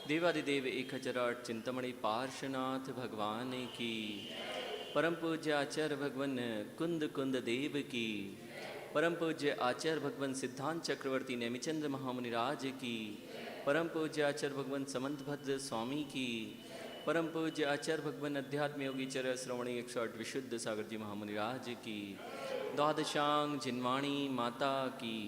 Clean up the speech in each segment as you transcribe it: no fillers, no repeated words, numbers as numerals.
देवादिदेव एक हजार चिंतमणि पार्श्वनाथ भगवान की। परम पूज्य आचार्य भगवान कुंद कुंद देव की। परम पूज्य आचार्य भगवान सिद्धांत चक्रवर्ती नेमिचंद्र महामुनिराज की। परम पूज्य आचार्य भगवान समंत भद्र स्वामी की। परम पूज्य आचार्य भगवान अध्यात्म योगी चर श्रवणी 108 विशुद्ध सागर जी महामुनिराज की। द्वादशांग जिनवाणी माता की।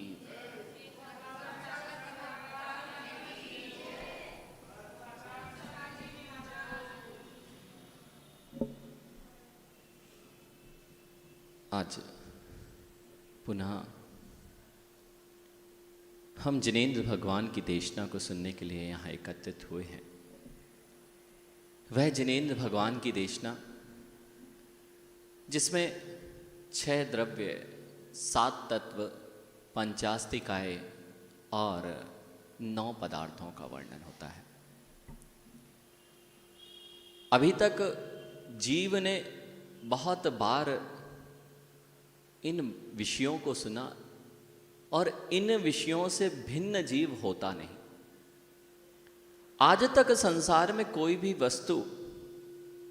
आज पुनः हम जिनेंद्र भगवान की देशना को सुनने के लिए यहाँ एकत्रित हुए हैं। वह जिनेंद्र भगवान की देशना जिसमें 6 द्रव्य, 7 तत्व, 85 काय और 9 पदार्थों का वर्णन होता है। अभी तक जीव ने बहुत बार इन विषयों को सुना और इन विषयों से भिन्न जीव होता नहीं। आज तक संसार में कोई भी वस्तु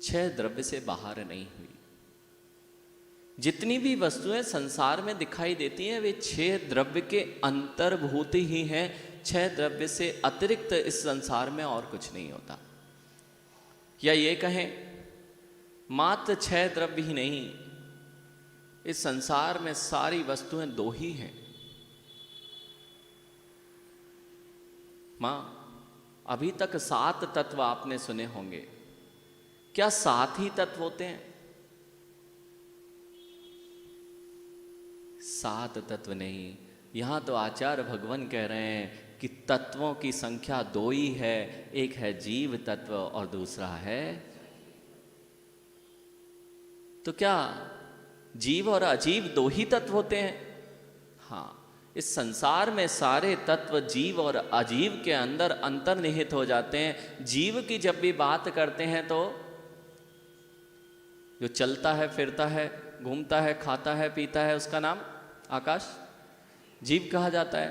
6 द्रव्य से बाहर नहीं हुई। जितनी भी वस्तुएं संसार में दिखाई देती हैं वे 6 द्रव्य के अंतर्भूत ही हैं। 6 द्रव्य से अतिरिक्त इस संसार में और कुछ नहीं होता। या ये कहें मात्र 6 द्रव्य ही नहीं, इस संसार में सारी वस्तुएं 2 ही हैं। मां, अभी तक 7 तत्व आपने सुने होंगे। क्या 7 ही तत्व होते हैं? 7 तत्व नहीं। यहां तो आचार्य भगवान कह रहे हैं कि तत्वों की संख्या 2 ही है। एक है जीव तत्व और दूसरा है। तो क्या जीव और अजीव 2 ही तत्व होते हैं? हाँ, इस संसार में सारे तत्व जीव और अजीव के अंदर अंतर्निहित हो जाते हैं। जीव की जब भी बात करते हैं तो जो चलता है, फिरता है, घूमता है, खाता है, पीता है, उसका नाम आकाश जीव कहा जाता है।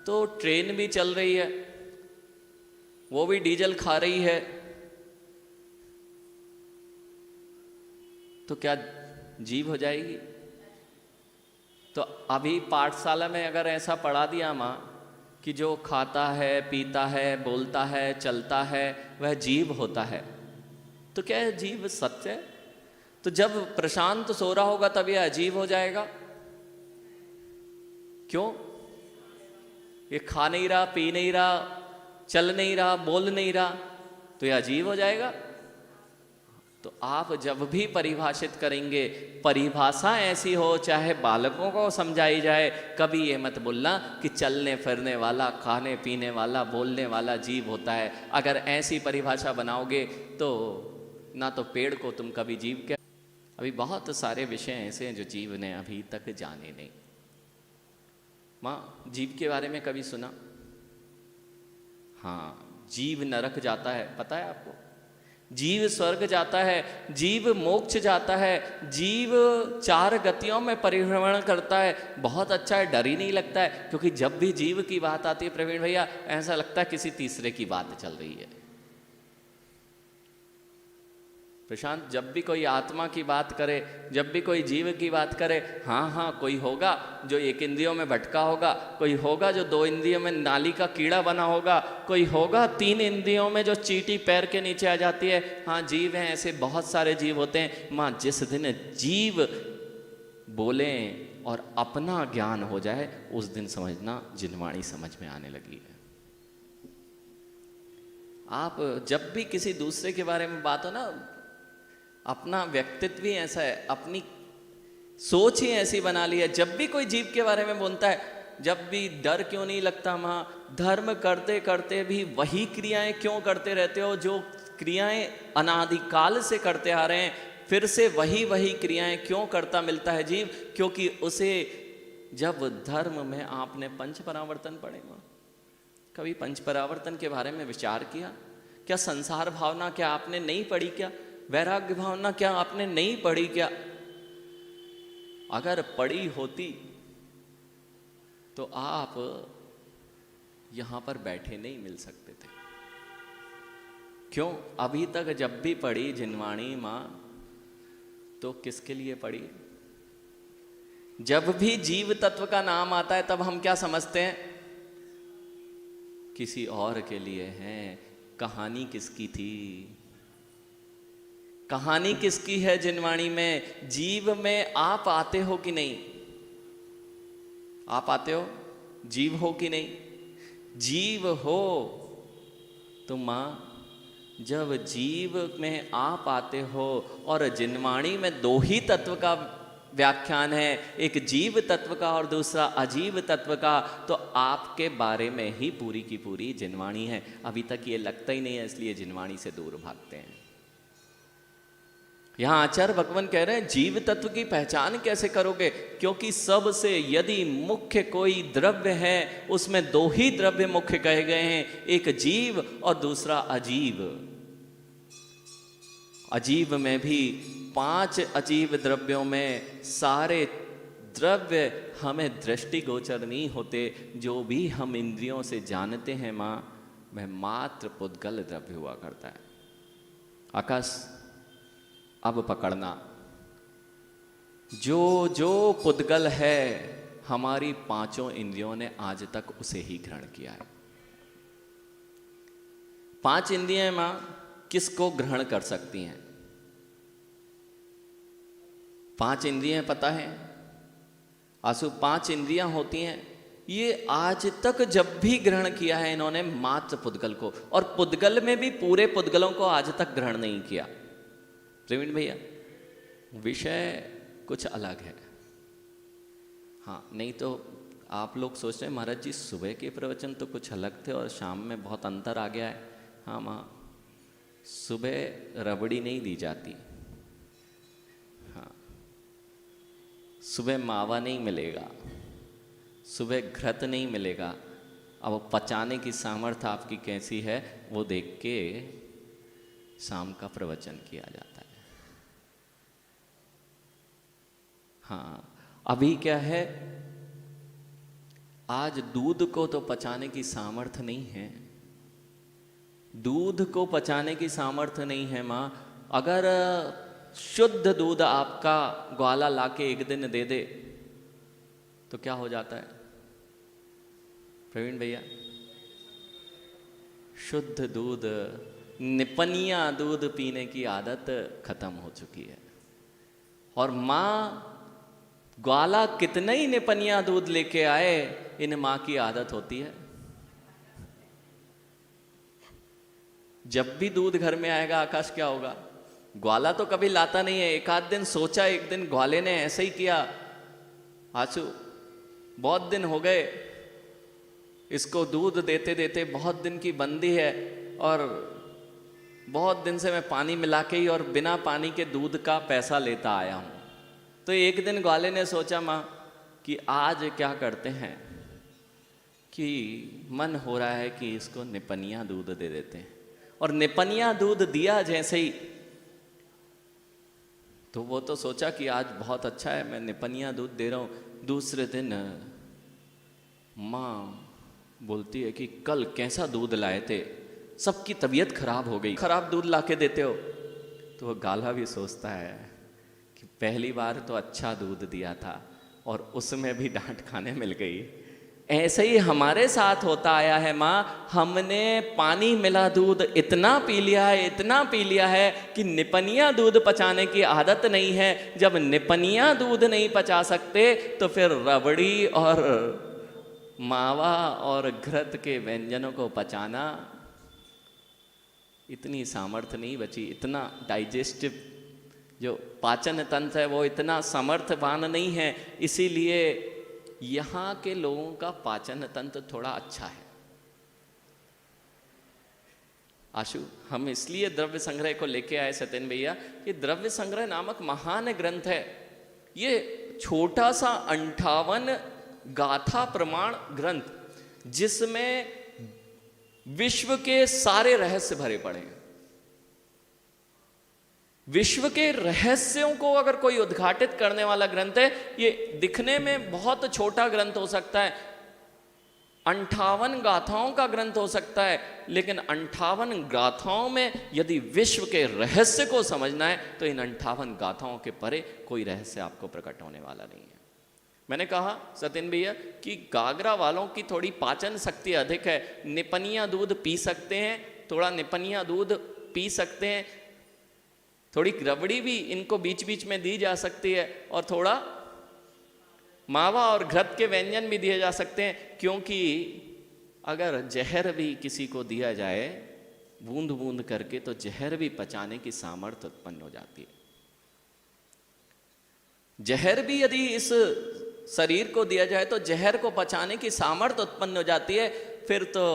तो ट्रेन भी चल रही है, वो भी डीजल खा रही है, तो क्या जीव हो जाएगी? तो अभी पाठशाला में अगर ऐसा पढ़ा दिया माँ कि जो खाता है, पीता है, बोलता है, चलता है वह जीव होता है, तो क्या है जीव सत्य है? तो जब प्रशांत सो रहा होगा तब यह अजीब हो जाएगा। क्यों? ये खा नहीं रहा, पी नहीं रहा, चल नहीं रहा, बोल नहीं रहा, तो यह अजीब हो जाएगा। तो आप जब भी परिभाषित करेंगे, परिभाषा ऐसी हो चाहे बालकों को समझाई जाए, कभी ये मत बोलना कि चलने फिरने वाला, खाने पीने वाला, बोलने वाला जीव होता है। अगर ऐसी परिभाषा बनाओगे तो ना तो पेड़ को तुम कभी जीव कह। अभी बहुत सारे विषय ऐसे हैं जो जीव ने अभी तक जाने नहीं। माँ, जीव के बारे में कभी सुना? हाँ, जीव नरक जाता है, पता है आपको? जीव स्वर्ग जाता है, जीव मोक्ष जाता है, जीव 4 गतियों में परिभ्रमण करता है। बहुत अच्छा है, डर ही नहीं लगता है। क्योंकि जब भी जीव की बात आती है प्रवीण भैया, ऐसा लगता है किसी तीसरे की बात चल रही है। प्रशांत, जब भी कोई आत्मा की बात करे, जब भी कोई जीव की बात करे, हाँ हाँ कोई होगा जो 1 इंद्रियों में भटका होगा, कोई होगा जो 2 इंद्रियों में नाली का कीड़ा बना होगा, कोई होगा 3 इंद्रियों में जो चींटी पैर के नीचे आ जाती है। हाँ, जीव हैं, ऐसे बहुत सारे जीव होते हैं। माँ, जिस दिन जीव बोले और अपना ज्ञान हो जाए उस दिन समझना जिनवाणी समझ में आने लगी है। आप जब भी किसी दूसरे के बारे में बात हो ना, अपना व्यक्तित्व ही ऐसा है, अपनी सोच ही ऐसी बना ली है। जब भी कोई जीव के बारे में बोलता है, जब भी डर क्यों नहीं लगता माँ? धर्म करते करते भी वही क्रियाएं क्यों करते रहते हो जो क्रियाएं अनादिकाल से करते आ रहे हैं? फिर से वही वही क्रियाएं क्यों करता मिलता है जीव? क्योंकि उसे जब धर्म में आपने 5 परावर्तन पढ़े माँ, कभी 5 परावर्तन के बारे में विचार किया क्या? संसार भावना क्या आपने नहीं पढ़ी क्या? वैराग्य भावना क्या आपने नहीं पढ़ी क्या? अगर पढ़ी होती तो आप यहां पर बैठे नहीं मिल सकते थे। क्यों? अभी तक जब भी पढ़ी जिनवाणी माँ तो किसके लिए पढ़ी? जब भी जीव तत्व का नाम आता है तब हम क्या समझते हैं? किसी और के लिए है। कहानी किसकी थी? कहानी किसकी है जिनवाणी में? जीव में आप आते हो कि नहीं? आप आते हो? जीव हो कि नहीं? जीव हो तो मां, जब जीव में आप आते हो और जिनवाणी में दो ही तत्व का व्याख्यान है, एक जीव तत्व का और दूसरा अजीव तत्व का, तो आपके बारे में ही पूरी की पूरी जिनवाणी है। अभी तक ये लगता ही नहीं है, इसलिए जिनवाणी से दूर भागते हैं। यहां आचार्य भगवान कह रहे हैं जीव तत्व की पहचान कैसे करोगे? क्योंकि सबसे यदि मुख्य कोई द्रव्य है उसमें दो ही द्रव्य मुख्य कहे गए हैं, एक जीव और दूसरा अजीव। अजीव में भी 5 अजीव द्रव्यों में सारे द्रव्य हमें दृष्टिगोचर नहीं होते। जो भी हम इंद्रियों से जानते हैं मां, वह मात्र पुद्गल द्रव्य हुआ करता है। आकाश, अब पकड़ना, जो जो पुद्गल है हमारी 5 इंद्रियों ने आज तक उसे ही ग्रहण किया है। 5 इंद्रियां मां किसको ग्रहण कर सकती हैं? 5 इंद्रियां पता है आंसू? 5 इंद्रियां होती हैं। ये आज तक जब भी ग्रहण किया है इन्होंने मात्र पुद्गल को, और पुद्गल में भी पूरे पुद्गलों को आज तक ग्रहण नहीं किया। प्रवीण भैया, विषय कुछ अलग है। हाँ, नहीं तो आप लोग सोच रहे हैं महाराज जी सुबह के प्रवचन तो कुछ अलग थे और शाम में बहुत अंतर आ गया है। हाँ माँ, सुबह रबड़ी नहीं दी जाती। हाँ, सुबह मावा नहीं मिलेगा, सुबह घृत नहीं मिलेगा। अब पचाने की सामर्थ्य आपकी कैसी है वो देख के शाम का प्रवचन किया जाता है। हाँ, अभी क्या है, आज दूध को तो पचाने की सामर्थ्य नहीं है। दूध को पचाने की सामर्थ्य नहीं है माँ। अगर शुद्ध दूध आपका ग्वाला लाके एक दिन दे दे तो क्या हो जाता है प्रवीण भैया? शुद्ध दूध, निपनिया दूध पीने की आदत खत्म हो चुकी है। और माँ ग्वाला कितने ही निपनिया दूध लेके आए, इन माँ की आदत होती है जब भी दूध घर में आएगा आकाश क्या होगा? ग्वाला तो कभी लाता नहीं है। एक आध दिन सोचा, एक दिन ग्वाले ने ऐसे ही किया, आंसू बहुत दिन हो गए इसको दूध देते देते, बहुत दिन की बंदी है और बहुत दिन से मैं पानी मिला के ही और बिना पानी के दूध का पैसा लेता आया हूँ। तो एक दिन ग्वाले ने सोचा माँ कि आज क्या करते हैं कि मन हो रहा है कि इसको निपनिया दूध दे देते हैं। और निपनिया दूध दिया जैसे ही, तो वो तो सोचा कि आज बहुत अच्छा है, मैं निपनिया दूध दे रहा हूँ। दूसरे दिन माँ बोलती है कि कल कैसा दूध लाए थे, सबकी तबीयत खराब हो गई, खराब दूध लाके देते हो। तो वो गाला भी सोचता है कि पहली बार तो अच्छा दूध दिया था और उसमें भी डांट खाने मिल गई। ऐसे ही हमारे साथ होता आया है माँ। हमने पानी मिला दूध इतना पी लिया है, इतना पी लिया है कि निपनिया दूध पचाने की आदत नहीं है। जब निपनिया दूध नहीं पचा सकते तो फिर रबड़ी और मावा और घृत के व्यंजनों को पचाना, इतनी सामर्थ्य नहीं बची। इतना डाइजेस्टिव जो पाचन तंत्र है वो इतना समर्थवान नहीं है। इसीलिए यहाँ के लोगों का पाचन तंत्र थोड़ा अच्छा है। आशु, हम इसलिए द्रव्य संग्रह को लेके आए सत्यन भैया। ये द्रव्य संग्रह नामक महान ग्रंथ है। ये छोटा सा 58 गाथा प्रमाण ग्रंथ, जिसमें विश्व के सारे रहस्य भरे पड़े हैं। विश्व के रहस्यों को अगर कोई उद्घाटित करने वाला ग्रंथ है। ये दिखने में बहुत छोटा ग्रंथ हो सकता है, 58 गाथाओं का ग्रंथ हो सकता है, लेकिन 58 गाथाओं में यदि विश्व के रहस्य को समझना है तो इन 58 गाथाओं के परे कोई रहस्य आपको प्रकट होने वाला नहीं है। मैंने कहा सत्यन भैया कि गागरा वालों की थोड़ी पाचन शक्ति अधिक है, निपनिया दूध पी सकते हैं, थोड़ा निपनिया दूध पी सकते हैं, थोड़ी रबड़ी भी इनको बीच बीच में दी जा सकती है, और थोड़ा मावा और घृत के व्यंजन भी दिए जा सकते हैं, क्योंकि अगर जहर भी किसी को दिया जाए बूंद बूंद करके तो जहर भी पचाने की सामर्थ्य उत्पन्न हो जाती है। जहर भी यदि इस शरीर को दिया जाए तो जहर को पचाने की सामर्थ्य उत्पन्न हो जाती है। फिर तो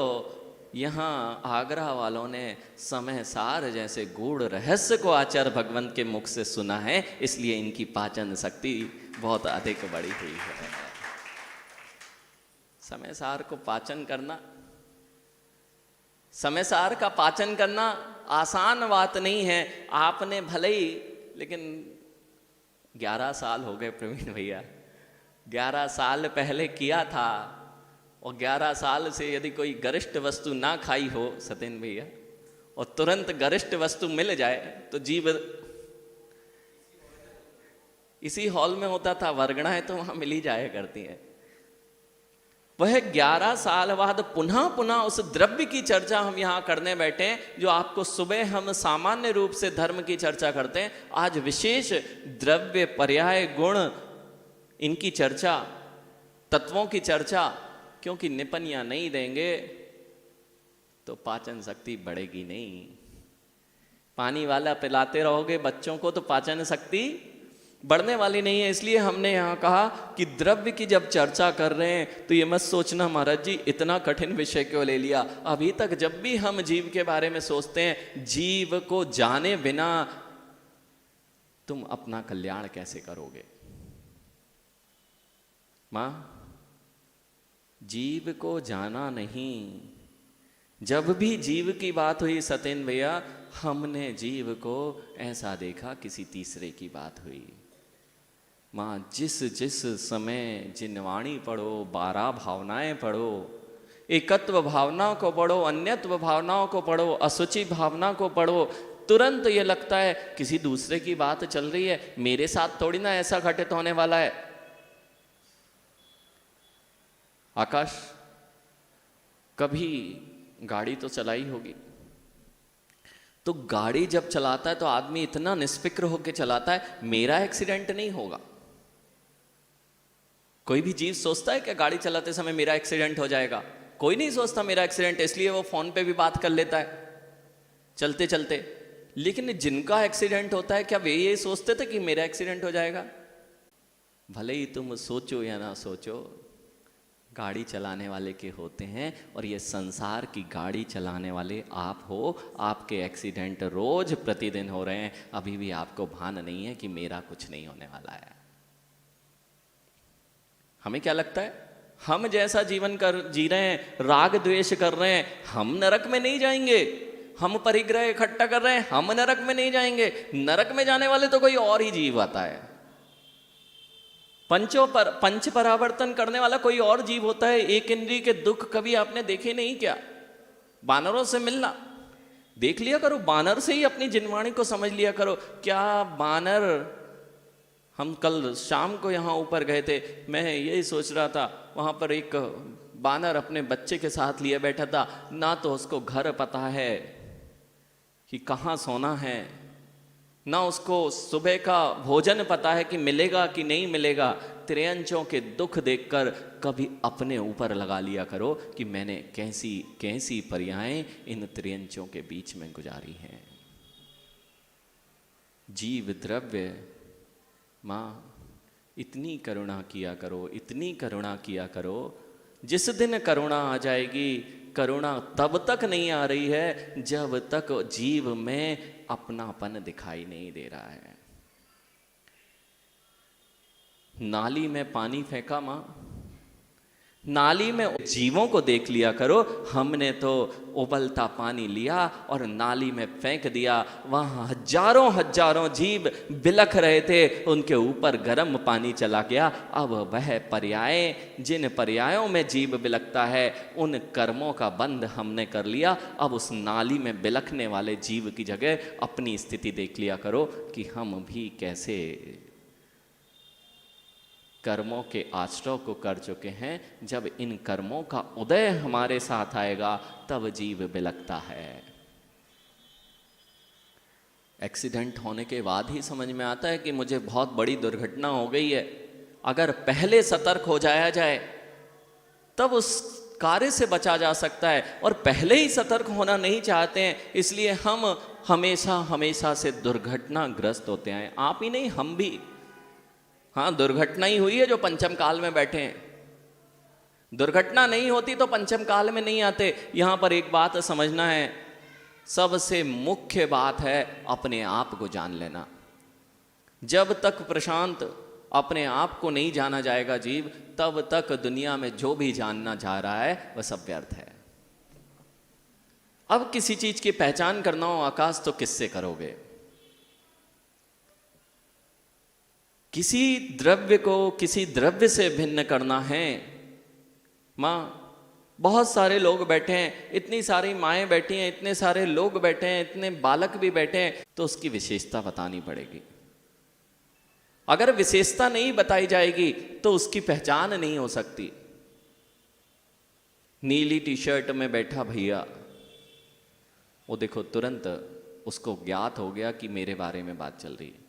यहाँ आगरा वालों ने समय सार जैसे गूढ़ रहस्य को आचार्य भगवंत के मुख से सुना है, इसलिए इनकी पाचन शक्ति बहुत अधिक बढ़ी हुई है। समय सार को पाचन करना, समय सार का पाचन करना आसान बात नहीं है। आपने भले ही, लेकिन 11 साल हो गए प्रवीण भैया, 11 साल पहले किया था, और 11 साल से यदि कोई गरिष्ठ वस्तु ना खाई हो सत्यन भैया, और तुरंत गरिष्ठ वस्तु मिल जाए तो जीव, इसी हॉल में होता था, वर्गणाएं तो वहां मिल ही जाया करती हैं। वह 11 साल बाद पुनः पुनः उस द्रव्य की चर्चा हम यहाँ करने बैठे हैं, जो आपको सुबह हम सामान्य रूप से धर्म की चर्चा करते हैं, आज विशेष द्रव्य, पर्याय, गुण, इनकी चर्चा, तत्वों की चर्चा, क्योंकि निपनिया नहीं देंगे तो पाचन शक्ति बढ़ेगी नहीं। पानी वाला पिलाते रहोगे बच्चों को तो पाचन शक्ति बढ़ने वाली नहीं है। इसलिए हमने यहाँ कहा कि द्रव्य की जब चर्चा कर रहे हैं तो ये मत सोचना महाराज जी इतना कठिन विषय क्यों ले लिया। अभी तक जब भी हम जीव के बारे में सोचते हैं, जीव को जाने बिना तुम अपना कल्याण कैसे करोगे। मां, जीव को जाना नहीं। जब भी जीव की बात हुई सत्यन भैया, हमने जीव को ऐसा देखा किसी तीसरे की बात हुई। मां, जिस जिस समय जिनवाणी पढ़ो, 12 भावनाएं पढ़ो, एकत्व भावना को पढ़ो, अन्यत्व भावनाओं को पढ़ो, असुचि भावना को पढ़ो, तुरंत ये लगता है किसी दूसरे की बात चल रही है, मेरे साथ थोड़ी ना ऐसा घटित होने वाला है। आकाश, कभी गाड़ी तो चलाई होगी, तो गाड़ी जब चलाता है तो आदमी इतना निष्फिक्र होकर चलाता है, मेरा एक्सीडेंट नहीं होगा। कोई भी जीव सोचता है कि गाड़ी चलाते समय मेरा एक्सीडेंट हो जाएगा? कोई नहीं सोचता मेरा एक्सीडेंट, इसलिए वो फोन पे भी बात कर लेता है चलते चलते। लेकिन जिनका एक्सीडेंट होता है, क्या वे ये सोचते थे कि मेरा एक्सीडेंट हो जाएगा? भले ही तुम सोचो या ना सोचो, गाड़ी चलाने वाले के होते हैं, और ये संसार की गाड़ी चलाने वाले आप हो। आपके एक्सीडेंट रोज प्रतिदिन हो रहे हैं, अभी भी आपको भान नहीं है कि मेरा कुछ नहीं होने वाला है। हमें क्या लगता है, हम जैसा जीवन जी रहे हैं, राग द्वेष कर रहे हैं, हम नरक में नहीं जाएंगे। हम परिग्रह इकट्ठा कर रहे हैं, हम नरक में नहीं जाएंगे। नरक में जाने वाले तो कोई और ही जीव आता है। पंच परावर्तन करने वाला कोई और जीव होता है। एक इंद्रिय के दुख कभी आपने देखे नहीं क्या? बानरों से मिलना देख लिया करो, बानर से ही अपनी जिनवाणी को समझ लिया करो। क्या बानर, हम कल शाम को यहाँ ऊपर गए थे, मैं यही सोच रहा था, वहाँ पर एक बानर अपने बच्चे के साथ लिए बैठा था, ना तो उसको घर पता है कि कहाँ सोना है, ना उसको सुबह का भोजन पता है कि मिलेगा कि नहीं मिलेगा। त्रियंचों के दुख देखकर कभी अपने ऊपर लगा लिया करो कि मैंने कैसी कैसी पर्याएं इन त्रियंचों के बीच में गुजारी हैं। जीव द्रव्य, माँ इतनी करुणा किया करो, इतनी करुणा किया करो। जिस दिन करुणा आ जाएगी, करुणा तब तक नहीं आ रही है जब तक जीव में अपनापन दिखाई नहीं दे रहा है। नाली में पानी फेंका मां, नाली में जीवों को देख लिया करो। हमने तो उबलता पानी लिया और नाली में फेंक दिया, वहाँ हजारों हजारों जीव बिलख रहे थे, उनके ऊपर गर्म पानी चला गया। अब वह पर्याय, जिन पर्यायों में जीव बिलखता है, उन कर्मों का बंध हमने कर लिया। अब उस नाली में बिलखने वाले जीव की जगह अपनी स्थिति देख लिया करो कि हम भी कैसे कर्मों के आश्रय को कर चुके हैं। जब इन कर्मों का उदय हमारे साथ आएगा तब जीव बिलखता है। एक्सीडेंट होने के बाद ही समझ में आता है कि मुझे बहुत बड़ी दुर्घटना हो गई है। अगर पहले सतर्क हो जाया जाए तब उस कार्य से बचा जा सकता है, और पहले ही सतर्क होना नहीं चाहते हैं, इसलिए हम हमेशा हमेशा से दुर्घटनाग्रस्त होते हैं। आप ही नहीं, हम भी। हाँ, दुर्घटना ही हुई है जो पंचम काल में बैठे हैं। दुर्घटना नहीं होती तो पंचम काल में नहीं आते। यहां पर एक बात समझना है, सबसे मुख्य बात है अपने आप को जान लेना। जब तक प्रशांत अपने आप को नहीं जाना जाएगा जीव, तब तक दुनिया में जो भी जानना चाह रहा है वह सब व्यर्थ है। अब किसी चीज की पहचान करना हो आकाश, तो किससे करोगे? किसी द्रव्य को किसी द्रव्य से भिन्न करना है। माँ, बहुत सारे लोग बैठे हैं, इतनी सारी माएँ बैठी हैं, इतने सारे लोग बैठे हैं, इतने बालक भी बैठे हैं, तो उसकी विशेषता बतानी पड़ेगी। अगर विशेषता नहीं बताई जाएगी तो उसकी पहचान नहीं हो सकती। नीली टी शर्ट में बैठा भैया, वो देखो तुरंत उसको ज्ञात हो गया कि मेरे बारे में बात चल रही है।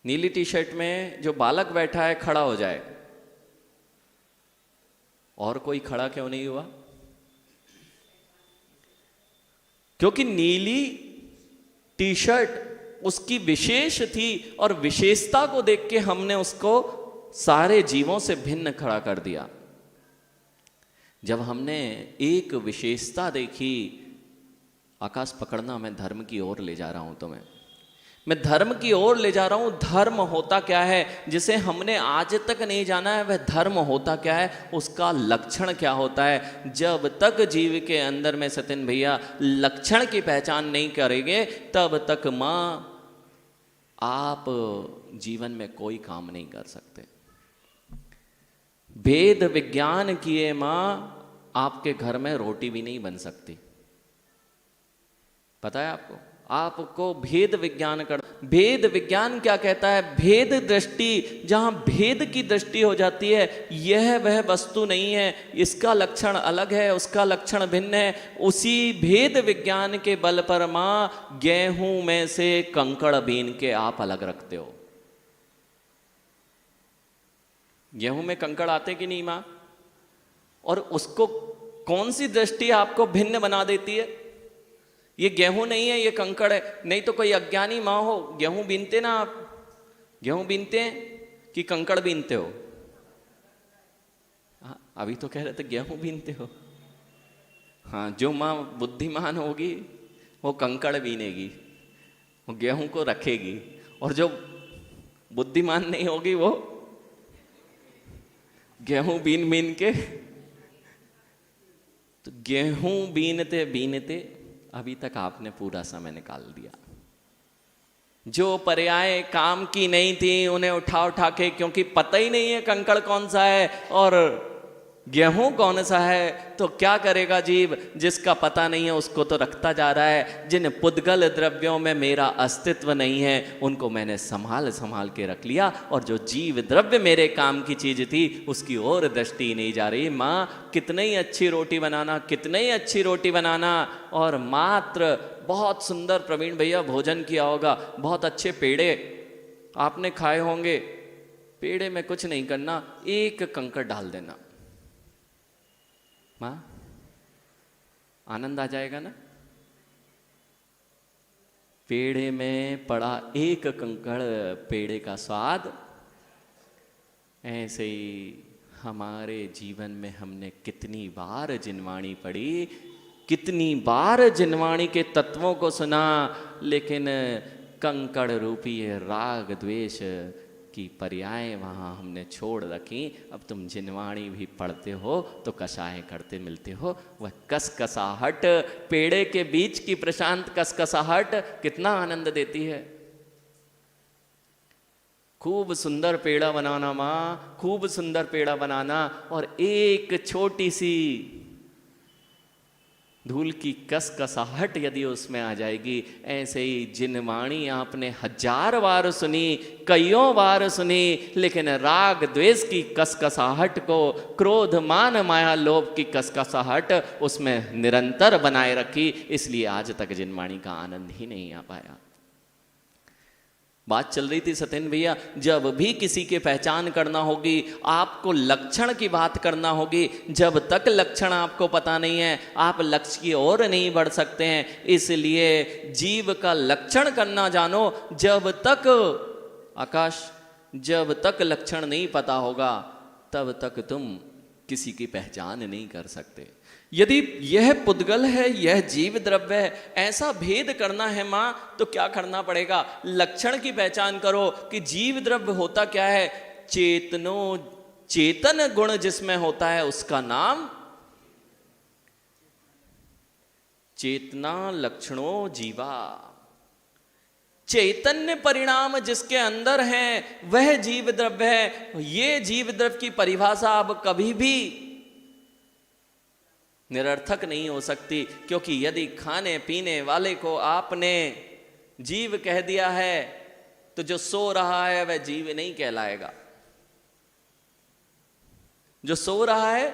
नीली टी शर्ट में जो बालक बैठा है खड़ा हो जाए, और कोई खड़ा क्यों नहीं हुआ? क्योंकि नीली टी शर्ट उसकी विशेष थी, और विशेषता को देख के हमने उसको सारे जीवों से भिन्न खड़ा कर दिया। जब हमने एक विशेषता देखी, आकाश पकड़ना, मैं धर्म की ओर ले जा रहा हूं तुम्हें, मैं धर्म की ओर ले जा रहा हूं। धर्म होता क्या है जिसे हमने आज तक नहीं जाना है? वह धर्म होता क्या है, उसका लक्षण क्या होता है? जब तक जीव के अंदर में सतिन भैया लक्षण की पहचान नहीं करेंगे, तब तक माँ आप जीवन में कोई काम नहीं कर सकते। भेद विज्ञान किए माँ आपके घर में रोटी भी नहीं बन सकती। पता है आपको? आपको भेद विज्ञान कर, भेद विज्ञान क्या कहता है? भेद दृष्टि, जहां भेद की दृष्टि हो जाती है, यह वह वस्तु नहीं है, इसका लक्षण अलग है, उसका लक्षण भिन्न है। उसी भेद विज्ञान के बल पर मां गेहूं में से कंकड़ बीन के आप अलग रखते हो। गेहूं में कंकड़ आते कि नहीं मां? और उसको कौन सी दृष्टि आपको भिन्न बना देती है? ये गेहूं नहीं है, ये कंकड़ है। नहीं तो कोई अज्ञानी माँ हो, गेहूं बीनते ना आप? गेहूं बीनते हैं कि कंकड़ बीनते हो? हाँ, अभी तो कह रहे थे गेहूं बीनते हो। हाँ, जो माँ बुद्धिमान होगी वो कंकड़ बीनेगी, वो गेहूं को रखेगी, और जो बुद्धिमान नहीं होगी वो गेहूं बीन बीन के। तो गेहूं बीनते बीनते अभी तक आपने पूरा समय निकाल दिया। जो पर्याय काम की नहीं थी उन्हें उठा उठा के, क्योंकि पता ही नहीं है कंकड़ कौन सा है और गेहूं कौन सा है, तो क्या करेगा जीव? जिसका पता नहीं है उसको तो रखता जा रहा है। जिन पुद्गल द्रव्यों में मेरा अस्तित्व नहीं है उनको मैंने संभाल संभाल के रख लिया, और जो जीव द्रव्य मेरे काम की चीज थी उसकी ओर दृष्टि नहीं जा रही। माँ, कितनी ही अच्छी रोटी बनाना, कितनी ही अच्छी रोटी बनाना, और मात्र बहुत सुंदर प्रवीण भैया भोजन किया होगा, बहुत अच्छे पेड़े आपने खाए होंगे, पेड़े में कुछ नहीं करना, एक कंकड़ डाल देना, माँ आनंद आ जाएगा ना? पेड़े में पड़ा एक कंकड़, पेड़े का स्वाद। ऐसे ही हमारे जीवन में हमने कितनी बार जिनवाणी पढ़ी, कितनी बार जिनवाणी के तत्वों को सुना, लेकिन कंकड़ रूपी राग द्वेष कि पर्याय वहाँ हमने छोड़ रखी। अब तुम जिनवाणी भी पढ़ते हो तो कसाय करते मिलते हो। वह कसकसाहट, पेड़े के बीच की प्रशांत कसकसाहट कितना आनंद देती है। खूब सुंदर पेड़ा बनाना माँ, खूब सुंदर पेड़ा बनाना, और एक छोटी सी धूल की कसकसाहट यदि उसमें आ जाएगी। ऐसे ही जिनवाणी आपने 1000 बार सुनी, कईयों बार सुनी, लेकिन राग द्वेष की कसकसाहट को, क्रोध मान माया लोभ की कसकसाहट उसमें निरंतर बनाए रखी, इसलिए आज तक जिनवाणी का आनंद ही नहीं आ पाया। बात चल रही थी सत्येंद्र भैया, जब भी किसी की पहचान करना होगी आपको लक्षण की बात करना होगी। जब तक लक्षण आपको पता नहीं है आप लक्ष्य की ओर नहीं बढ़ सकते हैं। इसलिए जीव का लक्षण करना जानो। जब तक आकाश, जब तक लक्षण नहीं पता होगा तब तक तुम किसी की पहचान नहीं कर सकते। यदि यह पुद्गल है, यह जीव द्रव्य है, ऐसा भेद करना है माँ, तो क्या करना पड़ेगा? लक्षण की पहचान करो कि जीव द्रव्य होता क्या है। चेतन गुण जिसमें होता है उसका नाम चेतना लक्षणों जीवा। चैतन्य परिणाम जिसके अंदर है वह जीव द्रव्य है। ये जीव द्रव्य की परिभाषा अब कभी भी निरर्थक नहीं हो सकती, क्योंकि यदि खाने पीने वाले को आपने जीव कह दिया है तो जो सो रहा है वह जीव नहीं कहलाएगा। जो सो रहा है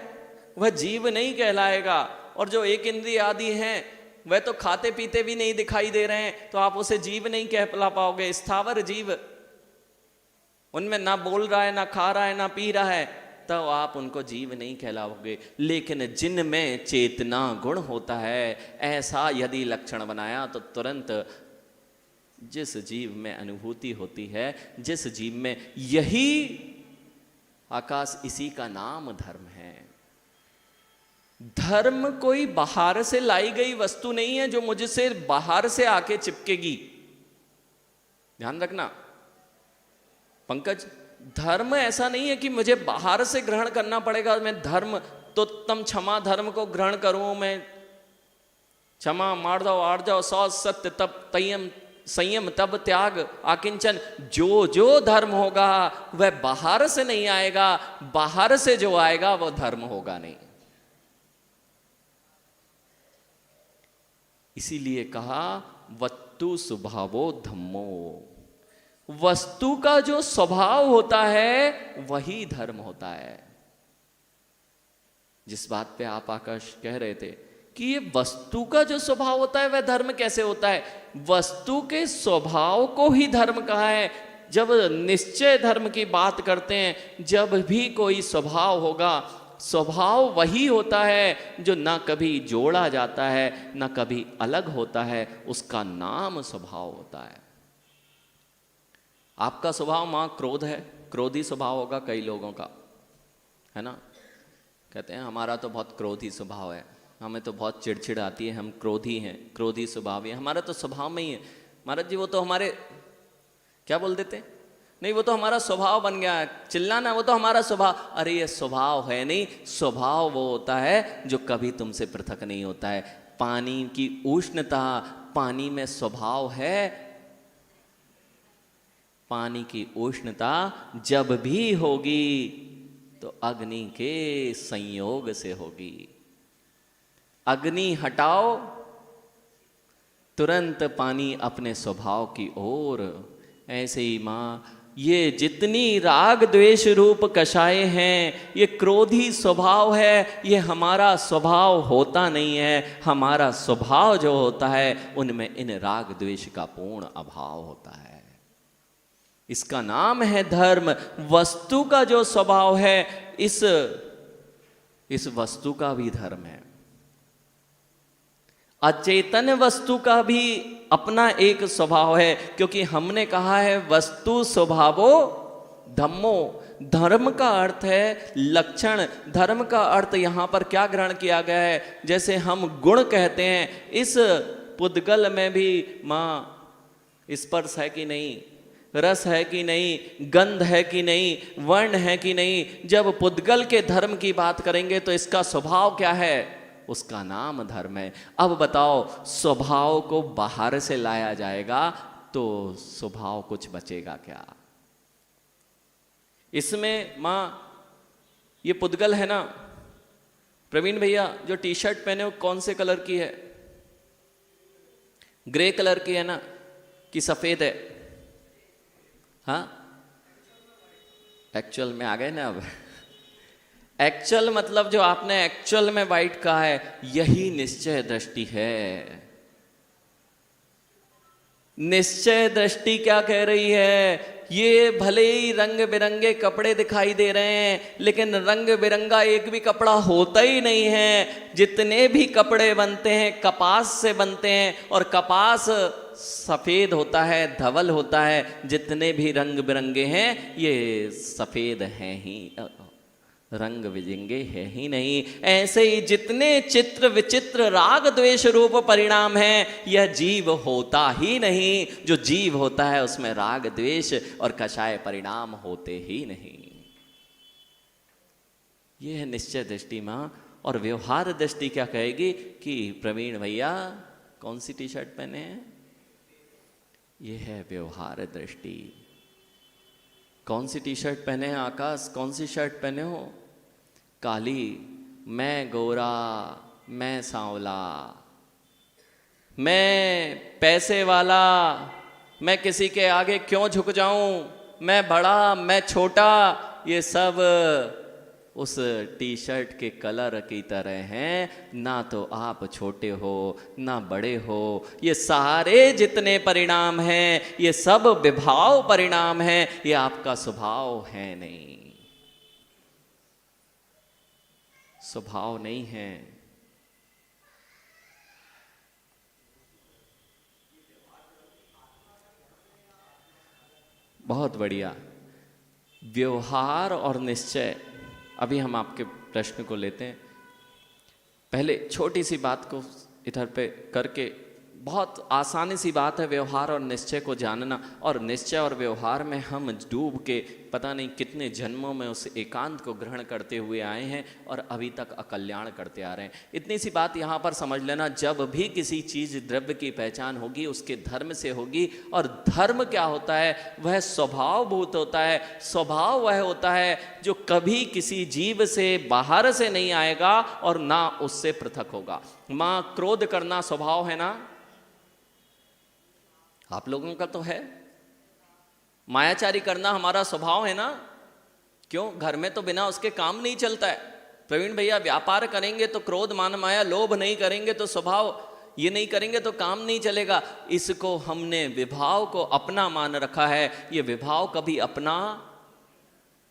वह जीव नहीं कहलाएगा। और जो एक इंद्रिय आदि हैं वह तो खाते पीते भी नहीं दिखाई दे रहे हैं, तो आप उसे जीव नहीं कहला पाओगे। स्थावर जीव, उनमें ना बोल रहा है, ना खा रहा है, ना पी रहा है, तो आप उनको जीव नहीं कहलाओगे। लेकिन जिनमें चेतना गुण होता है, ऐसा यदि लक्षण बनाया तो तुरंत जिस जीव में अनुभूति होती है, जिस जीव में, यही आकाश, इसी का नाम धर्म है। धर्म कोई बाहर से लाई गई वस्तु नहीं है जो मुझसे बाहर से आके चिपकेगी। ध्यान रखना पंकज, धर्म ऐसा नहीं है कि मुझे बाहर से ग्रहण करना पड़ेगा। मैं धर्म तो तम क्षमा धर्म को ग्रहण करूं, मैं क्षमा मार जाओ, आड़ जाओ, सौ सत्य तब तयम संयम तब त्याग आकिंचन। जो जो धर्म होगा वह बाहर से नहीं आएगा, बाहर से जो आएगा वह धर्म होगा नहीं। इसीलिए कहा वस्तु स्वभावो धम्मो। वस्तु का जो स्वभाव होता है वही धर्म होता है। जिस बात पे आप आकाश कह रहे थे कि ये वस्तु का जो स्वभाव होता है वह धर्म कैसे होता है, वस्तु के स्वभाव को ही धर्म कहा है। जब निश्चय धर्म की बात करते हैं, जब भी कोई स्वभाव होगा, स्वभाव वही होता है जो ना कभी जोड़ा जाता है ना कभी अलग होता है, उसका नाम स्वभाव होता है। आपका स्वभाव मां क्रोध है, क्रोधी स्वभाव होगा कई लोगों का, है ना। कहते हैं हमारा तो बहुत क्रोधी स्वभाव है, हमें तो बहुत चिड़चिड़ आती है, हम क्रोधी हैं, क्रोधी स्वभाव है, हमारा तो स्वभाव में ही है। महाराज जी वो तो हमारे क्या बोल देते, नहीं वो तो हमारा स्वभाव बन गया है, चिल्लाना वो तो हमारा स्वभाव। अरे ये स्वभाव है नहीं, स्वभाव वो होता है जो कभी तुमसे पृथक नहीं होता है। पानी की उष्णता, पानी में स्वभाव है। पानी की उष्णता जब भी होगी तो अग्नि के संयोग से होगी। अग्नि हटाओ तुरंत पानी अपने स्वभाव की ओर। ऐसे ही माँ ये जितनी राग द्वेष रूप कषाय हैं, ये क्रोधी स्वभाव है, ये हमारा स्वभाव होता नहीं है। हमारा स्वभाव जो होता है उनमें इन राग द्वेष का पूर्ण अभाव होता है। इसका नाम है धर्म। वस्तु का जो स्वभाव है इस वस्तु का भी धर्म है। अचेतन वस्तु का भी अपना एक स्वभाव है, क्योंकि हमने कहा है वस्तु स्वभावो धम्मो। धर्म का अर्थ है लक्षण। धर्म का अर्थ यहां पर क्या ग्रहण किया गया है, जैसे हम गुण कहते हैं, इस पुद्गल में भी मां स्पर्श है कि नहीं, रस है कि नहीं, गंध है कि नहीं, वर्ण है कि नहीं। जब पुद्गल के धर्म की बात करेंगे तो इसका स्वभाव क्या है, उसका नाम धर्म है। अब बताओ, स्वभाव को बाहर से लाया जाएगा तो स्वभाव कुछ बचेगा क्या? इसमें मां, ये पुद्गल है ना, प्रवीण भैया जो टी शर्ट पहने हो कौन से कलर की है? ग्रे कलर की है ना कि सफेद है? हाँ, एक्चुअल में आ गए ना अब। एक्चुअल मतलब जो आपने एक्चुअल में वाइट कहा है, यही निश्चय दृष्टि है। निश्चय दृष्टि क्या कह रही है? ये भले ही रंग बिरंगे कपड़े दिखाई दे रहे हैं, लेकिन रंग बिरंगा एक भी कपड़ा होता ही नहीं है। जितने भी कपड़े बनते हैं कपास से बनते हैं, और कपास सफेद होता है, धवल होता है। जितने भी रंग बिरंगे हैं ये सफेद हैं ही, रंग विजिंगे है ही नहीं। ऐसे ही जितने चित्र विचित्र राग द्वेष रूप परिणाम हैं, यह जीव होता ही नहीं। जो जीव होता है उसमें राग द्वेष और कषाय परिणाम होते ही नहीं। यह है निश्चय दृष्टि मां। और व्यवहार दृष्टि क्या कहेगी कि प्रवीण भैया कौन सी टी शर्ट पहने हैं? यह है व्यवहार दृष्टि। कौन सी टी शर्ट पहने हैं आकाश? कौन सी शर्ट पहने हो? काली। मैं गोरा, मैं सांवला, मैं पैसे वाला, मैं किसी के आगे क्यों झुक जाऊं, मैं बड़ा, मैं छोटा, ये सब उस टी शर्ट के कलर की तरह हैं। ना तो आप छोटे हो ना बड़े हो, ये सारे जितने परिणाम हैं ये सब विभाव परिणाम हैं, ये आपका स्वभाव है नहीं, स्वभाव नहीं है। बहुत बढ़िया। व्यवहार और निश्चय, अभी हम आपके प्रश्न को लेते हैं। पहले छोटी सी बात को इधर पे करके, बहुत आसानी सी बात है व्यवहार और निश्चय को जानना। और निश्चय और व्यवहार में हम डूब के पता नहीं कितने जन्मों में उस एकांत को ग्रहण करते हुए आए हैं और अभी तक अकल्याण करते आ रहे हैं। इतनी सी बात यहाँ पर समझ लेना, जब भी किसी चीज़ द्रव्य की पहचान होगी उसके धर्म से होगी। और धर्म क्या होता है? वह स्वभावभूत होता है। स्वभाव वह होता है जो कभी किसी जीव से बाहर से नहीं आएगा और ना उससे पृथक होगा। माँ, क्रोध करना स्वभाव है ना? आप लोगों का तो है। मायाचारी करना हमारा स्वभाव है ना? क्यों? घर में तो बिना उसके काम नहीं चलता है। प्रवीण भैया व्यापार करेंगे तो क्रोध मान माया लोभ नहीं करेंगे तो स्वभाव, ये नहीं करेंगे तो काम नहीं चलेगा। इसको हमने विभाव को अपना मान रखा है। ये विभाव कभी अपना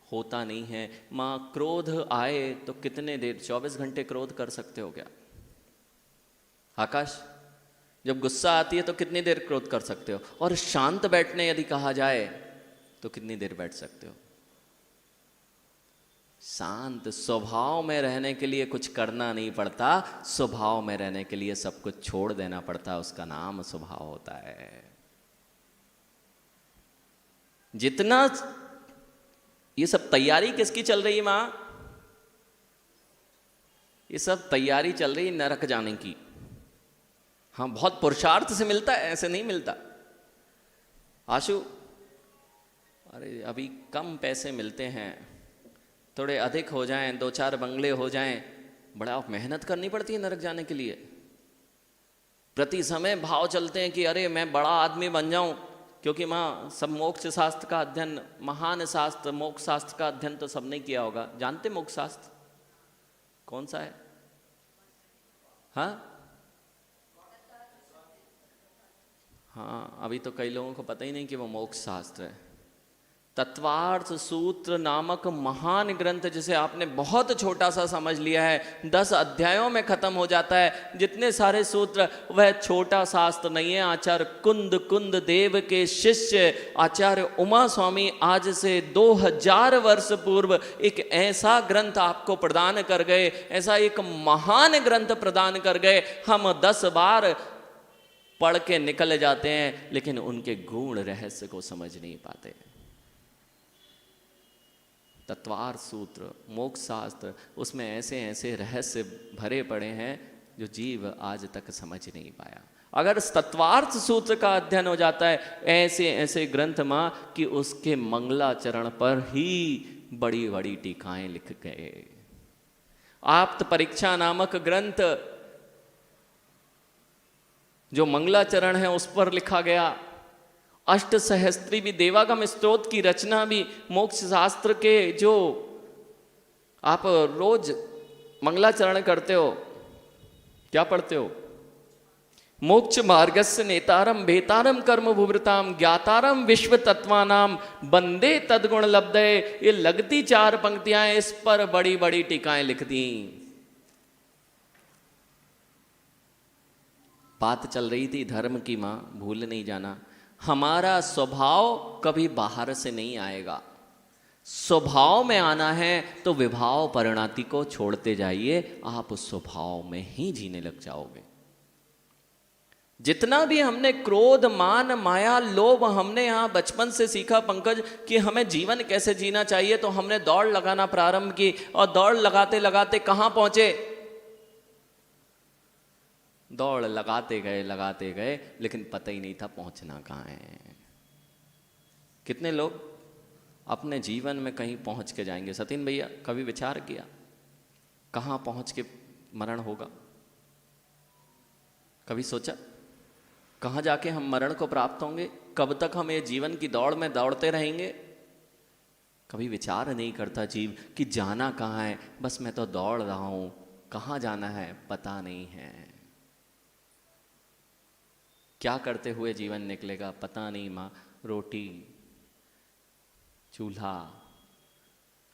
होता नहीं है। माँ, क्रोध आए तो कितने देर, 24 घंटे क्रोध कर सकते हो क्या? आकाश, जब गुस्सा आती है तो कितनी देर क्रोध कर सकते हो? और शांत बैठने यदि कहा जाए तो कितनी देर बैठ सकते हो? शांत। स्वभाव में रहने के लिए कुछ करना नहीं पड़ता, स्वभाव में रहने के लिए सब कुछ छोड़ देना पड़ता है। उसका नाम स्वभाव होता है। जितना ये सब तैयारी किसकी चल रही है मां? ये सब तैयारी चल रही है नरक जाने की। हाँ, बहुत पुरुषार्थ से मिलता है, ऐसे नहीं मिलता। आशु, अरे अभी कम पैसे मिलते हैं, थोड़े अधिक हो जाएं, 2-4 बंगले हो जाएं, बड़ा मेहनत करनी पड़ती है नरक जाने के लिए। प्रति समय भाव चलते हैं कि अरे मैं बड़ा आदमी बन जाऊं, क्योंकि माँ सब मोक्ष शास्त्र का अध्ययन, महान शास्त्र मोक्ष शास्त्र का अध्ययन तो सबने किया होगा। जानते मोक्ष शास्त्र कौन सा है? हाँ हाँ, अभी तो कई लोगों को पता ही नहीं कि वो मोक्ष शास्त्र है। तत्वार्थ सूत्र नामक महान ग्रंथ, जिसे आपने बहुत छोटा सा समझ लिया है, 10 अध्यायों में खत्म हो जाता है। जितने सारे सूत्र, वह छोटा शास्त्र नहीं है। आचार्य कुंद देव के शिष्य आचार्य उमा स्वामी आज से 2000 वर्ष पूर्व एक ऐसा ग्रंथ आपको प्रदान कर गए, ऐसा एक महान ग्रंथ प्रदान कर गए। हम 10 बार पढ़ के निकल जाते हैं, लेकिन उनके गूढ़ रहस्य को समझ नहीं पाते। तत्वार्थ सूत्र, मोक्ष शास्त्र, उसमें ऐसे ऐसे रहस्य भरे पड़े हैं जो जीव आज तक समझ नहीं पाया। अगर तत्वार्थ सूत्र का अध्ययन हो जाता है ऐसे ऐसे ग्रंथ मां कि उसके मंगलाचरण पर ही बड़ी बड़ी टीकाएं लिख गए। आप्त परीक्षा नामक ग्रंथ जो मंगलाचरण है उस पर लिखा गया। अष्ट सहस्त्री भी, देवागम स्तोत्र की रचना भी, मोक्ष शास्त्र के जो आप रोज मंगलाचरण करते हो, क्या पढ़ते हो? मोक्ष मार्गस्य नेतारम भेतारम कर्म भुवृताम ज्ञातारम विश्व तत्वानाम बंदे तद्गुण लब्धे। ये लगती 4 पंक्तियां, इस पर बड़ी बड़ी टीकाएं लिख दी। बात चल रही थी धर्म की मां, भूल नहीं जाना, हमारा स्वभाव कभी बाहर से नहीं आएगा। स्वभाव में आना है तो विभाव परिणाति को छोड़ते जाइए, आप उस स्वभाव में ही जीने लग जाओगे। जितना भी हमने क्रोध, मान, माया, लोभ हमने यहाँ बचपन से सीखा पंकज कि हमें जीवन कैसे जीना चाहिए, तो हमने दौड़ लगाना प्रारंभ की और दौड़ लगाते लगाते कहाँ पहुंचे? दौड़ लगाते गए लेकिन पता ही नहीं था पहुंचना कहाँ है। कितने लोग अपने जीवन में कहीं पहुंच के जाएंगे? सतीन भैया कभी विचार किया कहाँ पहुंच के मरण होगा? कभी सोचा कहाँ जाके हम मरण को प्राप्त होंगे? कब तक हम ये जीवन की दौड़ में दौड़ते रहेंगे? कभी विचार नहीं करता जीव कि जाना कहाँ है। बस मैं तो दौड़ रहा हूं, कहाँ जाना है पता नहीं है। क्या करते हुए जीवन निकलेगा पता नहीं माँ। रोटी, चूल्हा,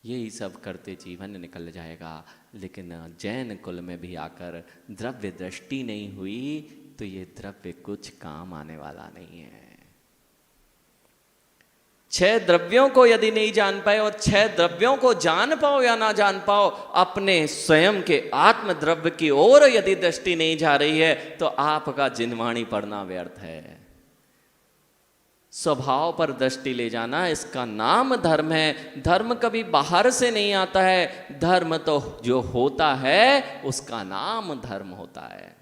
यही सब करते जीवन निकल जाएगा। लेकिन जैन कुल में भी आकर द्रव्य दृष्टि नहीं हुई तो ये द्रव्य कुछ काम आने वाला नहीं है। 6 द्रव्यों को यदि नहीं जान पाए और 6 द्रव्यों को जान पाओ या ना जान पाओ, अपने स्वयं के आत्म द्रव्य की ओर यदि दृष्टि नहीं जा रही है तो आपका जिनवाणी पढ़ना व्यर्थ है। स्वभाव पर दृष्टि ले जाना, इसका नाम धर्म है। धर्म कभी बाहर से नहीं आता है, धर्म तो जो होता है उसका नाम धर्म होता है।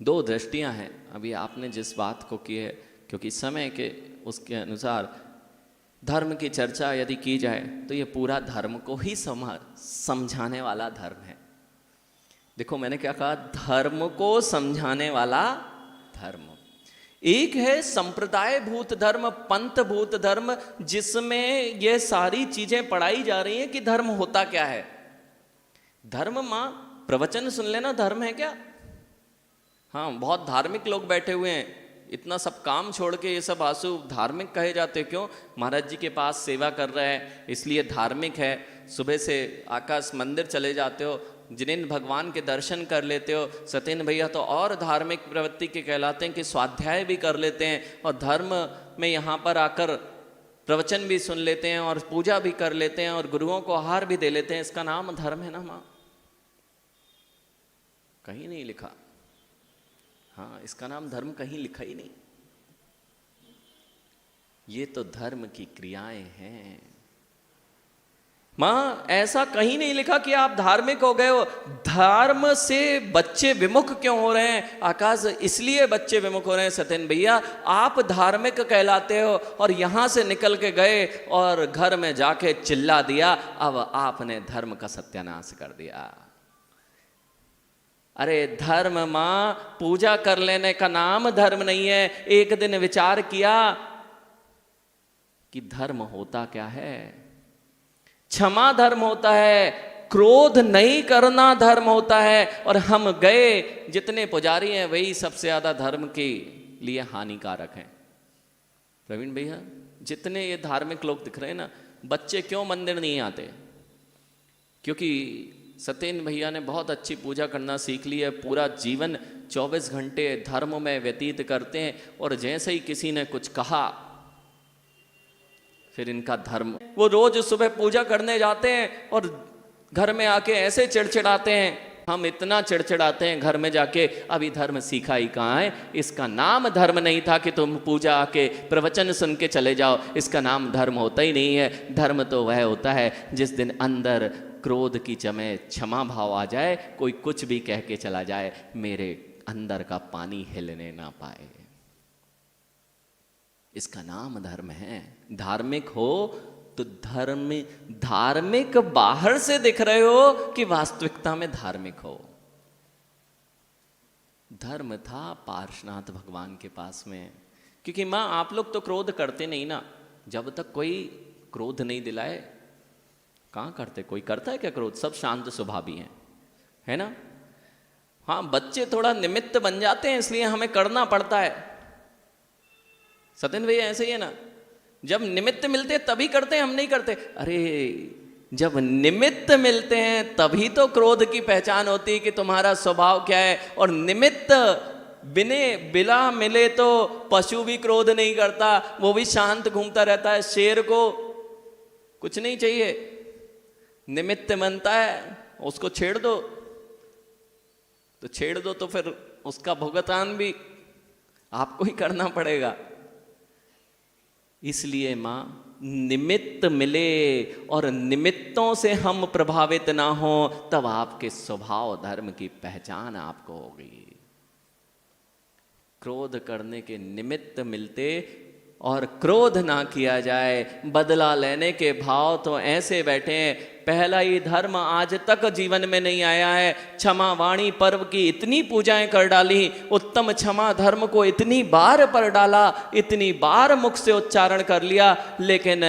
2 दृष्टियां हैं। अभी आपने जिस बात को की है, क्योंकि समय के उसके अनुसार धर्म की चर्चा यदि की जाए तो ये पूरा धर्म को ही समझाने वाला धर्म है। देखो मैंने क्या कहा, धर्म को समझाने वाला धर्म। एक है संप्रदाय भूत धर्म, पंथ भूत धर्म, जिसमें ये सारी चीजें पढ़ाई जा रही हैं कि धर्म होता क्या है। धर्म मां प्रवचन सुन लेना धर्म है क्या? हाँ, बहुत धार्मिक लोग बैठे हुए हैं, इतना सब काम छोड़ के ये सब आंसू धार्मिक कहे जाते क्यों? महाराज जी के पास सेवा कर रहे हैं इसलिए धार्मिक है। सुबह से आकाश मंदिर चले जाते हो, जिनेंद्र भगवान के दर्शन कर लेते हो। सत्येन भैया तो और धार्मिक प्रवृत्ति के कहलाते हैं कि स्वाध्याय भी कर लेते हैं और धर्म में यहाँ पर आकर प्रवचन भी सुन लेते हैं और पूजा भी कर लेते हैं और गुरुओं को आहार भी दे लेते हैं। इसका नाम धर्म है ना माँ? कहीं नहीं लिखा। हाँ, इसका नाम धर्म कहीं लिखा ही नहीं। ये तो धर्म की क्रियाएं हैं मां, ऐसा कहीं नहीं लिखा कि आप धार्मिक हो गए हो। धर्म से बच्चे विमुख क्यों हो रहे हैं आकाश? इसलिए बच्चे विमुख हो रहे हैं सत्येन भैया, आप धार्मिक कहलाते हो और यहां से निकल के गए और घर में जाके चिल्ला दिया, अब आपने धर्म का सत्यानाश कर दिया। अरे धर्म मां, पूजा कर लेने का नाम धर्म नहीं है। एक दिन विचार किया कि धर्म होता क्या है? क्षमा धर्म होता है, क्रोध नहीं करना धर्म होता है। और हम गए, जितने पुजारी हैं वही सबसे ज्यादा धर्म के लिए हानिकारक हैं। प्रवीण भैया, जितने ये धार्मिक लोग दिख रहे हैं ना, बच्चे क्यों मंदिर नहीं आते? क्योंकि सत्येन भैया ने बहुत अच्छी पूजा करना सीख ली है, पूरा जीवन 24 घंटे धर्म में व्यतीत करते हैं और जैसे ही किसी ने कुछ कहा फिर इनका धर्म, वो रोज सुबह पूजा करने जाते हैं और घर में आके ऐसे चिड़चिड़ाते हैं हम इतना चिड़चिड़ाते हैं घर में जाके, अभी धर्म सीखा ही कहाँ है। इसका नाम धर्म नहीं था कि तुम पूजा आके प्रवचन सुन के चले जाओ, इसका नाम धर्म होता ही नहीं है। धर्म तो वह होता है जिस दिन अंदर क्रोध की जमे क्षमा भाव आ जाए, कोई कुछ भी कह के चला जाए, मेरे अंदर का पानी हिलने ना पाए, इसका नाम धर्म है। धार्मिक हो तो धार्मिक बाहर से दिख रहे हो कि वास्तविकता में धार्मिक हो। धर्म था पार्श्वनाथ भगवान के पास में, क्योंकि मां आप लोग तो क्रोध करते नहीं ना, जब तक कोई क्रोध नहीं दिलाए कहां करते। कोई करता है क्या क्रोध? सब शांत स्वभावी हैं, है ना। हाँ, बच्चे थोड़ा निमित्त बन जाते हैं, इसलिए हमें करना पड़ता है। सत्येंद्र भैया ऐसे ही है ना, जब निमित्त मिलते तभी करते हैं, हम नहीं करते। अरे जब निमित्त मिलते हैं तभी तो क्रोध की पहचान होती है कि तुम्हारा स्वभाव क्या है। और निमित्त बिना मिले तो पशु भी क्रोध नहीं करता, वो भी शांत घूमता रहता है। शेर को कुछ नहीं चाहिए, निमित्त बनता है, उसको छेड़ दो तो फिर उसका भुगतान भी आपको ही करना पड़ेगा। इसलिए मां, निमित्त मिले और निमित्तों से हम प्रभावित ना हो, तब आपके स्वभाव धर्म की पहचान आपको होगी। क्रोध करने के निमित्त मिलते और क्रोध ना किया जाए, बदला लेने के भाव तो ऐसे बैठे हैं। पहला ही धर्म आज तक जीवन में नहीं आया है। क्षमा वाणी पर्व की इतनी पूजाएं कर डाली, उत्तम क्षमा धर्म को इतनी बार पर डाला, इतनी बार मुख से उच्चारण कर लिया, लेकिन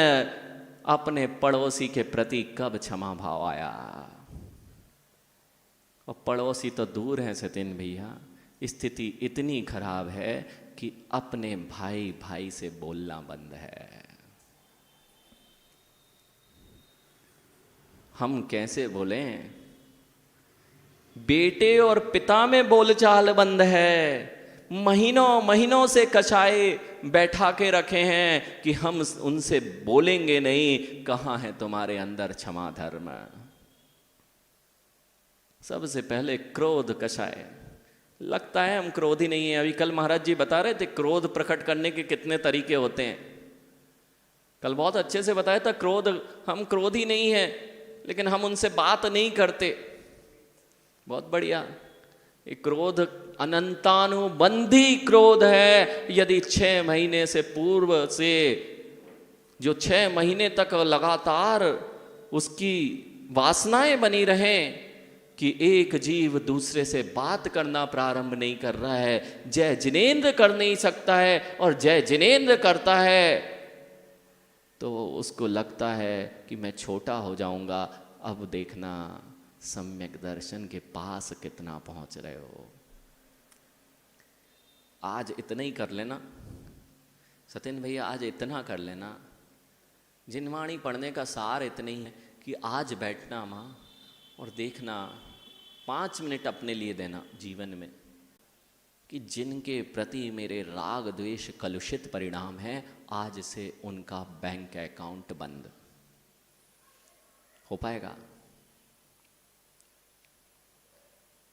अपने पड़ोसी के प्रति कब क्षमा भाव आया? और पड़ोसी तो दूर है सत्येंद्र भैया, स्थिति इतनी खराब है कि अपने भाई से बोलना बंद है। हम कैसे बोलें? बेटे और पिता में बोलचाल बंद है। महीनों से कसाए बैठा के रखे हैं कि हम उनसे बोलेंगे नहीं। कहाँ है तुम्हारे अंदर क्षमा धर्म? सबसे पहले क्रोध कसाए। लगता है हम क्रोधी नहीं है। अभी कल महाराज जी बता रहे थे क्रोध प्रकट करने के कितने तरीके होते हैं। कल बहुत अच्छे से बताया था, क्रोध, हम क्रोधी नहीं है लेकिन हम उनसे बात नहीं करते। बहुत बढ़िया। ये क्रोध अनंतानुबंधी क्रोध है। यदि 6 महीने से पूर्व से जो 6 महीने तक लगातार उसकी वासनाएं बनी रहें कि एक जीव दूसरे से बात करना प्रारंभ नहीं कर रहा है, जय जिनेंद्र कर नहीं सकता है, और जय जिनेंद्र करता है तो उसको लगता है कि मैं छोटा हो जाऊंगा। अब देखना सम्यक दर्शन के पास कितना पहुंच रहे हो। आज इतना ही कर लेना सत्येंद्र भैया, आज इतना कर लेना। जिनवाणी पढ़ने का सार इतना ही है कि आज बैठना माँ और देखना, 5 मिनट अपने लिए देना जीवन में कि जिनके प्रति मेरे राग द्वेष कलुषित परिणाम है, आज से उनका बैंक अकाउंट बंद हो पाएगा।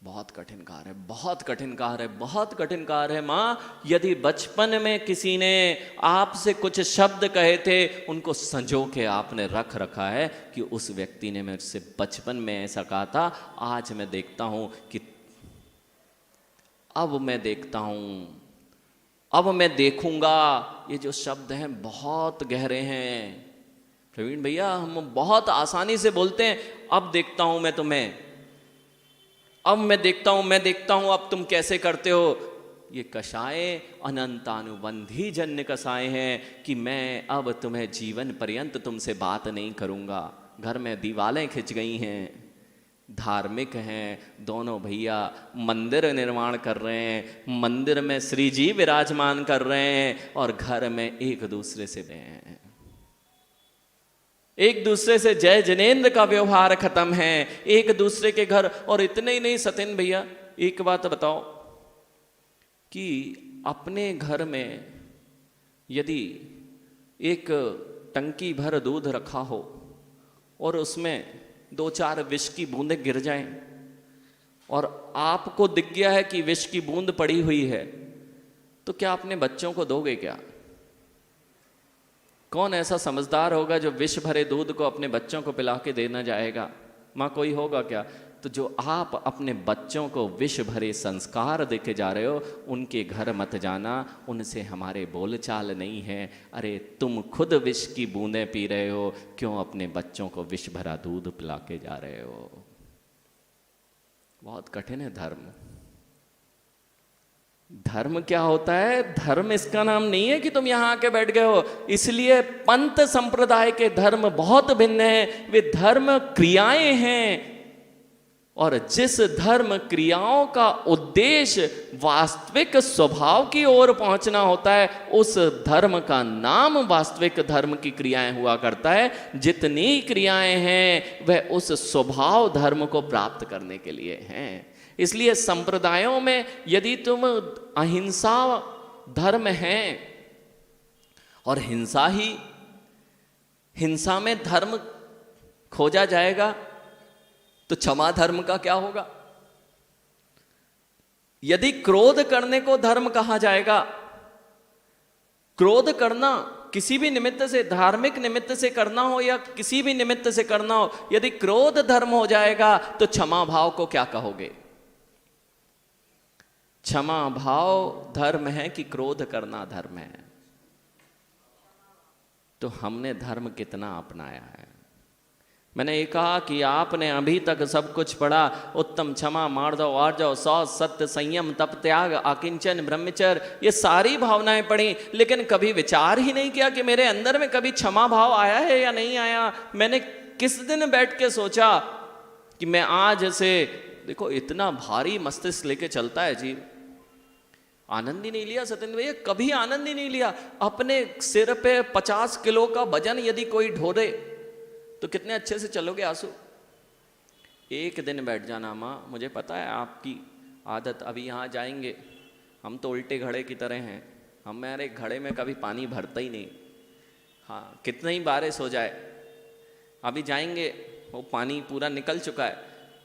बहुत कठिन कार्य है, बहुत कठिन कार्य है, बहुत कठिन कार्य है माँ। यदि बचपन में किसी ने आपसे कुछ शब्द कहे थे, उनको संजो के आपने रख रखा है कि उस व्यक्ति ने मुझसे बचपन में ऐसा कहा था। आज मैं देखता हूं कि अब मैं देखूंगा, ये जो शब्द हैं बहुत गहरे हैं। प्रवीण भैया, हम बहुत आसानी से बोलते हैं अब देखता हूं मैं तुम्हें, अब मैं देखता हूं अब तुम कैसे करते हो। ये कषाय अनंतानुबंधी जन्य कषाय हैं कि मैं अब तुम्हें जीवन पर्यंत तुमसे बात नहीं करूंगा। घर में दीवारें खिंच गई हैं, धार्मिक हैं दोनों भैया, मंदिर निर्माण कर रहे हैं, मंदिर में श्री जी विराजमान कर रहे हैं, और घर में एक दूसरे से जय जिनेंद्र का व्यवहार खत्म है, एक दूसरे के घर। और इतने ही नहीं सत्येंद्र भैया, एक बात बताओ कि अपने घर में यदि एक टंकी भर दूध रखा हो और उसमें 2-4 विष की बूंदें गिर जाएं, और आपको दिख गया है कि विष की बूंद पड़ी हुई है, तो क्या अपने बच्चों को दोगे क्या? कौन ऐसा समझदार होगा जो विष भरे दूध को अपने बच्चों को पिला के देना जाएगा? माँ कोई होगा क्या? तो जो आप अपने बच्चों को विष भरे संस्कार देके जा रहे हो, उनके घर मत जाना, उनसे हमारे बोलचाल नहीं है। अरे तुम खुद विष की बूंदें पी रहे हो, क्यों अपने बच्चों को विष भरा दूध पिला के जा रहे हो? बहुत कठिन है धर्म। धर्म क्या होता है? धर्म इसका नाम नहीं है कि तुम यहां आके बैठ गए हो। इसलिए पंथ संप्रदाय के धर्म बहुत भिन्न हैं। वे धर्म क्रियाएं हैं, और जिस धर्म क्रियाओं का उद्देश्य वास्तविक स्वभाव की ओर पहुंचना होता है, उस धर्म का नाम वास्तविक धर्म की क्रियाएं हुआ करता है। जितनी क्रियाएं हैं वह उस स्वभाव धर्म को प्राप्त करने के लिए हैं। इसलिए संप्रदायों में यदि तुम अहिंसा धर्म है और हिंसा में धर्म खोजा जाएगा, तो क्षमा धर्म का क्या होगा? यदि क्रोध करने को धर्म कहा जाएगा, क्रोध करना किसी भी निमित्त से, धार्मिक निमित्त से करना हो या किसी भी निमित्त से करना हो, यदि क्रोध धर्म हो जाएगा तो क्षमा भाव को क्या कहोगे? क्षमा भाव धर्म है कि क्रोध करना धर्म है? तो हमने धर्म कितना अपनाया है? मैंने ये कहा कि आपने अभी तक सब कुछ पढ़ा, उत्तम, क्षमा, मार्दव, आर्जव, सौच, सत्य, संयम, तप, त्याग, अकिंचन, ब्रह्मचर्य, ये सारी भावनाएं पढ़ी, लेकिन कभी विचार ही नहीं किया कि मेरे अंदर में कभी क्षमा भाव आया है या नहीं आया। मैंने किस दिन बैठ के सोचा कि मैं आज से, देखो इतना भारी मस्तिष्क लेके चलता है जी, आनंद ही नहीं लिया सत्येंद्र भैया, कभी आनंद ही नहीं लिया। अपने सिर पे 50 किलो का वजन यदि कोई ढोरे तो कितने अच्छे से चलोगे आंसू? एक दिन बैठ जाना माँ, मुझे पता है आपकी आदत। अभी यहाँ जाएंगे, हम तो उल्टे घड़े की तरह हैं, हमारे घड़े में कभी पानी भरता ही नहीं। हाँ, कितना ही बारिश हो जाए, अभी जाएंगे वो पानी पूरा निकल चुका है,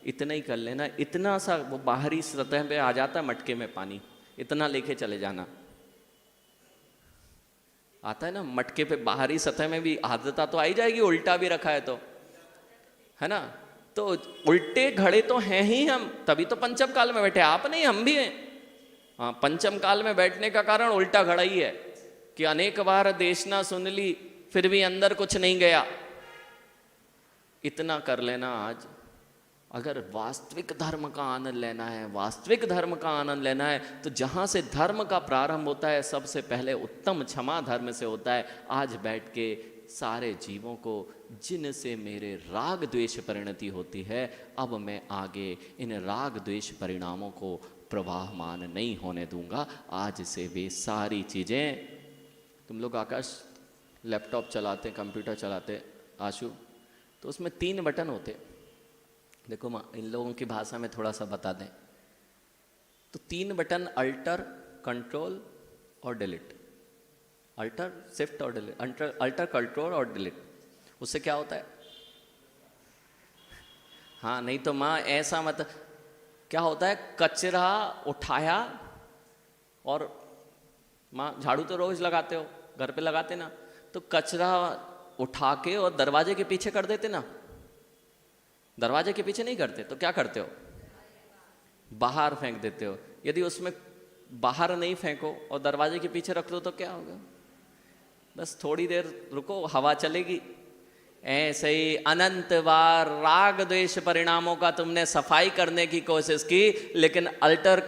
इतना ही कर लेना, इतना सा वो बाहरी सतह पे आ जाता है मटके में पानी, इतना लेके चले जाना। आता है ना मटके पे, बाहरी सतह में भी आर्द्रता तो आई जाएगी, उल्टा भी रखा है तो, है ना? तो उल्टे घड़े तो हैं ही हम, तभी तो पंचम काल में बैठे। आप नहीं, हम भी हैं। हाँ, पंचम काल में बैठने का कारण उल्टा घड़ा ही है कि अनेक बार देशना सुन ली, फिर भी अंदर कुछ नहीं गया। इतना कर लेना आज। अगर वास्तविक धर्म का आनंद लेना है, वास्तविक धर्म का आनंद लेना है, तो जहाँ से धर्म का प्रारंभ होता है, सबसे पहले उत्तम क्षमा धर्म से होता है। आज बैठ के सारे जीवों को जिनसे मेरे राग द्वेष परिणति होती है, अब मैं आगे इन राग द्वेष परिणामों को प्रवाहमान नहीं होने दूंगा। आज से वे सारी चीज़ें, तुम लोग आकाश लैपटॉप चलाते, कंप्यूटर चलाते आशु, तो उसमें 3 बटन होते। देखो माँ, इन लोगों की भाषा में थोड़ा सा बता दें तो 3 बटन, अल्टर, कंट्रोल और डिलीट। अल्टर, शिफ्ट और डिलीट, अल्टर, कंट्रोल और डिलीट। उससे क्या होता है? हाँ, नहीं तो माँ ऐसा मत, क्या होता है? कचरा उठाया, और माँ झाड़ू तो रोज लगाते हो, घर पे लगाते ना, तो कचरा उठा के और दरवाजे के पीछे कर देते ना। दरवाजे के पीछे नहीं करते तो क्या करते हो? बाहर फेंक देते हो। यदि उसमें बाहर नहीं फेंको और दरवाजे के पीछे रख दो तो क्या होगा? बस थोड़ी देर रुको, हवा चलेगी। ऐसे ही अनंत बार राग द्वेष परिणामों का तुमने सफाई करने की कोशिश की, लेकिन अल्टर,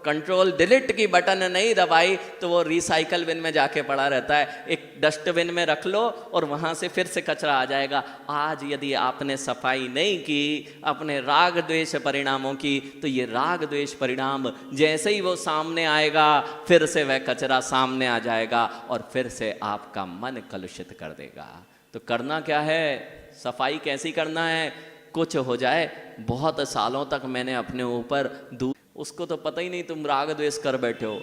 कंट्रोल, डिलीट की बटन नहीं दबाई, तो वो रिसाइकल बिन में जाके पड़ा रहता है। एक डस्टबिन में रख लो और वहाँ से फिर से कचरा आ जाएगा। आज यदि आपने सफाई नहीं की अपने राग द्वेष परिणामों की, तो ये राग द्वेष परिणाम जैसे ही वो सामने आएगा, फिर से वह कचरा सामने आ जाएगा और फिर से आपका मन कलुषित कर देगा। तो करना क्या है? सफाई कैसी करना है? कुछ हो जाए, बहुत सालों तक मैंने अपने ऊपर उसको तो पता ही नहीं तुम राग द्वेष कर बैठे हो।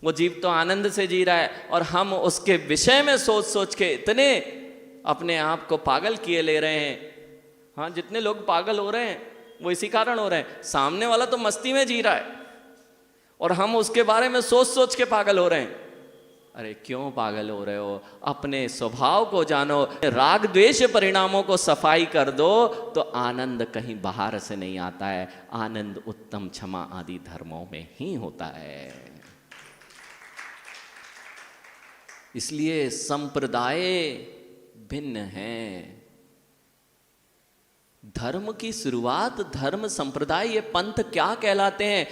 वो जीव तो आनंद से जी रहा है और हम उसके विषय में सोच सोच के इतने अपने आप को पागल किए ले रहे हैं। हाँ, जितने लोग पागल हो रहे हैं वो इसी कारण हो रहे हैं। सामने वाला तो मस्ती में जी रहा है और हम उसके बारे में सोच सोच के पागल हो रहे हैं। अरे क्यों पागल हो रहे हो? अपने स्वभाव को जानो, राग द्वेष परिणामों को सफाई कर दो तो आनंद कहीं बाहर से नहीं आता है, आनंद उत्तम क्षमा आदि धर्मों में ही होता है। इसलिए संप्रदाय भिन्न हैं। धर्म की शुरुआत, धर्म संप्रदाय, ये पंथ क्या कहलाते हैं?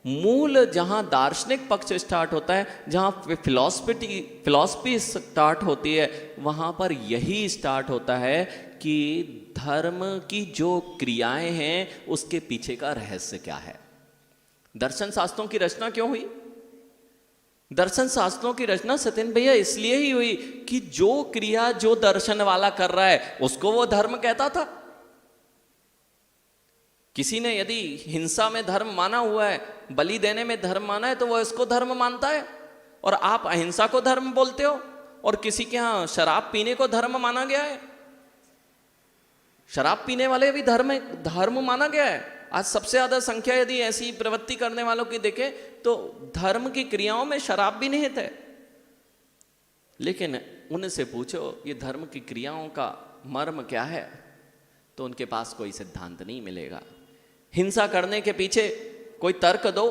मूल जहां दार्शनिक पक्ष स्टार्ट होता है, जहां फिलॉसफी स्टार्ट होती है, वहां पर यही स्टार्ट होता है कि धर्म की जो क्रियाएं हैं उसके पीछे का रहस्य क्या है। दर्शन शास्त्रों की रचना क्यों हुई? दर्शन शास्त्रों की रचना सत्येंद्र भैया इसलिए ही हुई कि जो क्रिया जो दर्शन वाला कर रहा है उसको वो धर्म कहता था। किसी ने यदि हिंसा में धर्म माना हुआ है, बलि देने में धर्म माना है, तो वो इसको धर्म मानता है। और आप अहिंसा को धर्म बोलते हो, और किसी के यहां शराब पीने को धर्म माना गया है। शराब पीने वाले भी धर्म माना गया है। आज सबसे ज्यादा संख्या यदि ऐसी प्रवृत्ति करने वालों की देखें तो धर्म की क्रियाओं में शराब भी निहित है। लेकिन उनसे पूछो ये धर्म की क्रियाओं का मर्म क्या है, तो उनके पास कोई सिद्धांत नहीं मिलेगा। हिंसा करने के पीछे कोई तर्क दो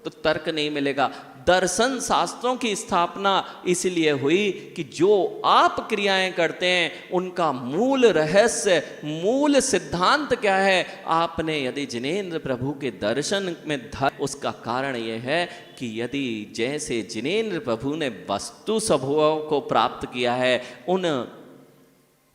तो तर्क नहीं मिलेगा। दर्शन शास्त्रों की स्थापना इसलिए हुई कि जो आप क्रियाएं करते हैं उनका मूल रहस्य, मूल सिद्धांत क्या है। आपने यदि जिनेंद्र प्रभु के दर्शन में उसका कारण यह है कि यदि जैसे जिनेंद्र प्रभु ने वस्तु स्वभाव को प्राप्त किया है, उन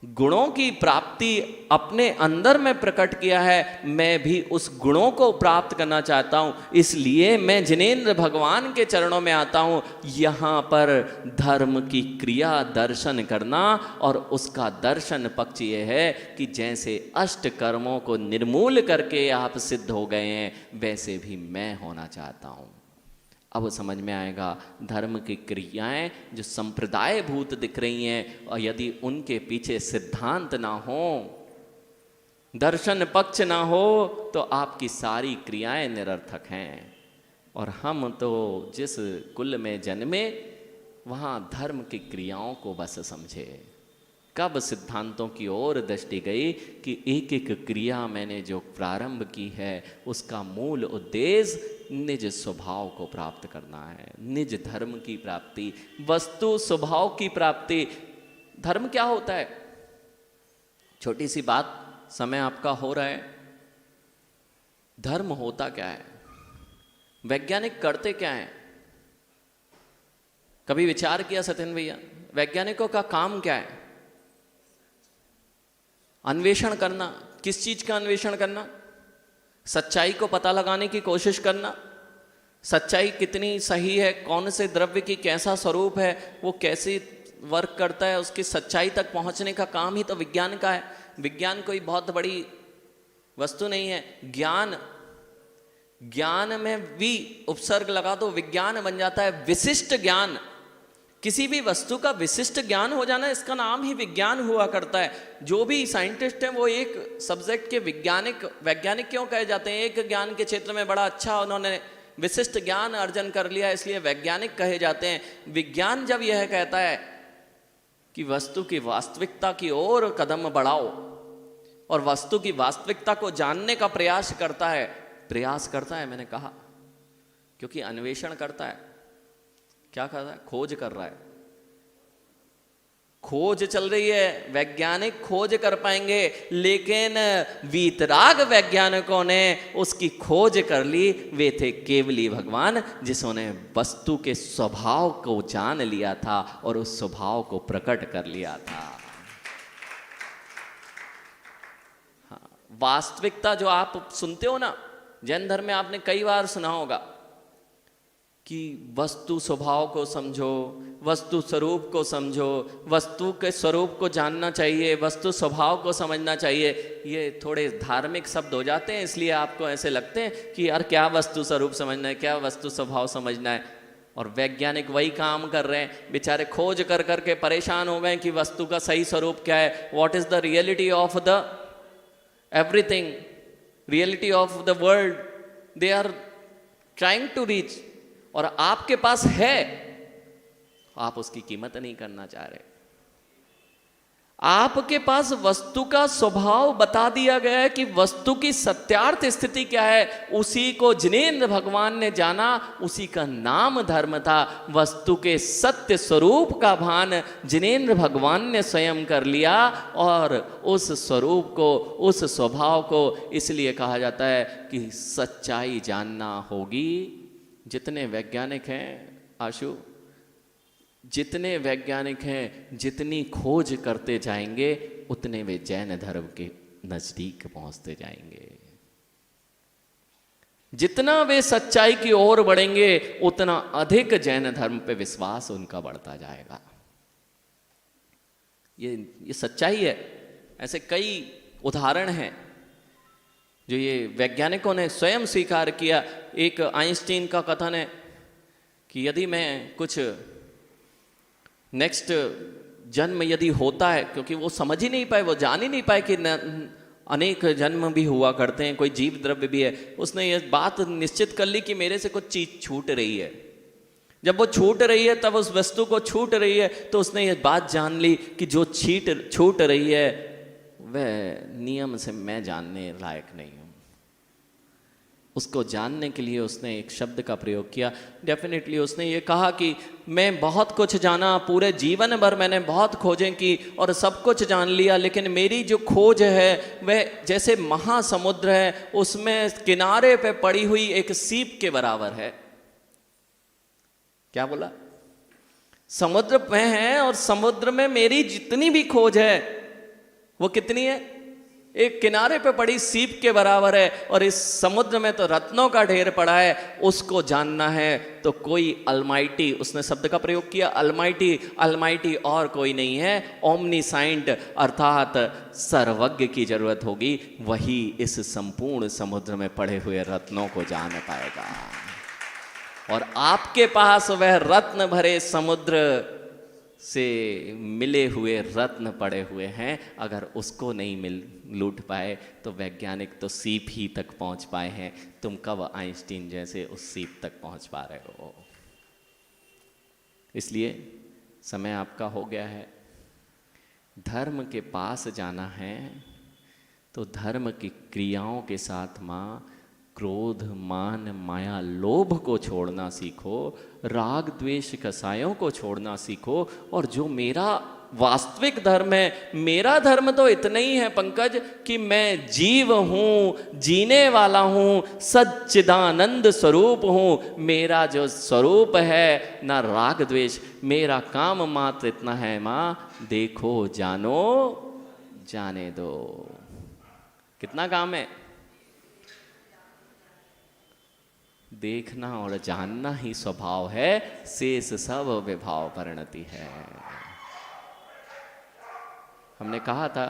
गुणों की प्राप्ति अपने अंदर में प्रकट किया है, मैं भी उस गुणों को प्राप्त करना चाहता हूं, इसलिए मैं जिनेंद्र भगवान के चरणों में आता हूं। यहां पर धर्म की क्रिया दर्शन करना, और उसका दर्शन पक्ष ये है कि जैसे अष्ट कर्मों को निर्मूल करके आप सिद्ध हो गए हैं, वैसे भी मैं होना चाहता हूं। अब समझ में आएगा धर्म की क्रियाएं जो संप्रदाय भूत दिख रही हैं, और यदि उनके पीछे सिद्धांत ना हो, दर्शन पक्ष ना हो, तो आपकी सारी क्रियाएं निरर्थक हैं। और हम तो जिस कुल में जन्मे वहाँ धर्म की क्रियाओं को बस समझे। कब सिद्धांतों की ओर दृष्टि गई कि एक एक क्रिया मैंने जो प्रारंभ की है उसका मूल उद्देश्य निज स्वभाव को प्राप्त करना है, निज धर्म की प्राप्ति, वस्तु स्वभाव की प्राप्ति। धर्म क्या होता है? छोटी सी बात, समय आपका हो रहा है। धर्म होता क्या है? वैज्ञानिक करते क्या है? कभी विचार किया सत्येंद्र भैया? वैज्ञानिकों का काम क्या है? अन्वेषण करना। किस चीज का अन्वेषण करना? सच्चाई को पता लगाने की कोशिश करना। सच्चाई कितनी सही है, कौन से द्रव्य की कैसा स्वरूप है, वो कैसे वर्क करता है, उसकी सच्चाई तक पहुंचने का काम ही तो विज्ञान का है। विज्ञान कोई बहुत बड़ी वस्तु नहीं है। ज्ञान में भी उपसर्ग लगा दो, विज्ञान बन जाता है विशिष्ट ज्ञान। किसी भी वस्तु का विशिष्ट ज्ञान हो जाना, इसका नाम ही विज्ञान हुआ करता है। जो भी साइंटिस्ट हैं वो एक सब्जेक्ट के वैज्ञानिक क्यों कहे जाते हैं? एक ज्ञान के क्षेत्र में बड़ा अच्छा उन्होंने विशिष्ट ज्ञान अर्जन कर लिया, इसलिए वैज्ञानिक कहे जाते हैं। विज्ञान जब यह कहता है कि वस्तु की वास्तविकता की ओर कदम बढ़ाओ और वस्तु की वास्तविकता को जानने का प्रयास करता है, मैंने कहा, क्योंकि अन्वेषण करता है। क्या कर रहा है? खोज कर रहा है। खोज चल रही है, वैज्ञानिक खोज कर पाएंगे, लेकिन वीतराग वैज्ञानिकों ने उसकी खोज कर ली। वे थे केवली भगवान, जिन्होंने वस्तु के स्वभाव को जान लिया था और उस स्वभाव को प्रकट कर लिया था। हाँ, वास्तविकता जो आप सुनते हो ना, जैन धर्म में आपने कई बार सुना होगा कि वस्तु स्वभाव को समझो, वस्तु स्वरूप को समझो, वस्तु के स्वरूप को जानना चाहिए, वस्तु स्वभाव को समझना चाहिए। ये थोड़े धार्मिक शब्द हो जाते हैं, इसलिए आपको ऐसे लगते हैं कि यार क्या वस्तु स्वरूप समझना है, क्या वस्तु स्वभाव समझना है। और वैज्ञानिक वही काम कर रहे हैं, बेचारे खोज कर करके परेशान हो गए कि वस्तु का सही स्वरूप क्या है, what is the reality of the everything. Reality of the world they are trying to reach, और आपके पास है, आप उसकी कीमत नहीं करना चाह रहे। आपके पास वस्तु का स्वभाव बता दिया गया है कि वस्तु की सत्यार्थ स्थिति क्या है, उसी को जिनेंद्र भगवान ने जाना, उसी का नाम धर्म था। वस्तु के सत्य स्वरूप का भान जिनेंद्र भगवान ने स्वयं कर लिया, और उस स्वरूप को, उस स्वभाव को इसलिए कहा जाता है कि सच्चाई जानना होगी। जितने वैज्ञानिक हैं आशु, जितने वैज्ञानिक हैं, जितनी खोज करते जाएंगे उतने वे जैन धर्म के नजदीक पहुंचते जाएंगे। जितना वे सच्चाई की ओर बढ़ेंगे उतना अधिक जैन धर्म पे विश्वास उनका बढ़ता जाएगा। ये सच्चाई है। ऐसे कई उदाहरण हैं जो ये वैज्ञानिकों ने स्वयं स्वीकार किया। एक आइंस्टीन का कथन है कि यदि मैं कुछ नेक्स्ट जन्म यदि होता है, क्योंकि वो समझ ही नहीं पाए, वो जान ही नहीं पाए कि अनेक जन्म भी हुआ करते हैं, कोई जीव द्रव्य भी है। उसने ये बात निश्चित कर ली कि मेरे से कुछ चीज छूट रही है। जब वो छूट रही है, तब उस वस्तु को छूट रही है, तो उसने ये बात जान ली कि जो छूट रही है वह नियम से मैं जानने लायक नहीं हूं। उसको जानने के लिए उसने एक शब्द का प्रयोग किया। डेफिनेटली उसने ये कहा कि मैं बहुत कुछ जाना, पूरे जीवन भर मैंने बहुत खोजें की और सब कुछ जान लिया, लेकिन मेरी जो खोज है वह जैसे महासमुद्र है, उसमें किनारे पे पड़ी हुई एक सीप के बराबर है। क्या बोला? समुद्र में है और समुद्र में मेरी जितनी भी खोज है वो कितनी है? एक किनारे पे पड़ी सीप के बराबर है। और इस समुद्र में तो रत्नों का ढेर पड़ा है, उसको जानना है तो कोई अलमाइटी, उसने शब्द का प्रयोग किया अलमाइटी, अलमाइटी और कोई नहीं है, ओमनीसाइंट अर्थात सर्वज्ञ की जरूरत होगी। वही इस संपूर्ण समुद्र में पड़े हुए रत्नों को जान पाएगा। और आपके पास वह रत्न भरे समुद्र से मिले हुए रत्न पड़े हुए हैं। अगर उसको नहीं लूट पाए तो वैज्ञानिक तो सीप ही तक पहुंच पाए हैं। तुम कब आइंस्टीन जैसे उस सीप तक पहुंच पा रहे हो? इसलिए समय आपका हो गया है। धर्म के पास जाना है तो धर्म की क्रियाओं के साथ माँ क्रोध, मान, माया, लोभ को छोड़ना सीखो, राग द्वेष कसायों को छोड़ना सीखो। और जो मेरा वास्तविक धर्म है, मेरा धर्म तो इतना ही है पंकज कि मैं जीव हूं, जीने वाला हूं, सच्चिदानंद स्वरूप हूं। मेरा जो स्वरूप है ना राग द्वेष, मेरा काम मात्र इतना है माँ, देखो जानो जाने दो। कितना काम है? देखना और जानना ही स्वभाव है, शेष सब विभाव परिणति है। हमने कहा था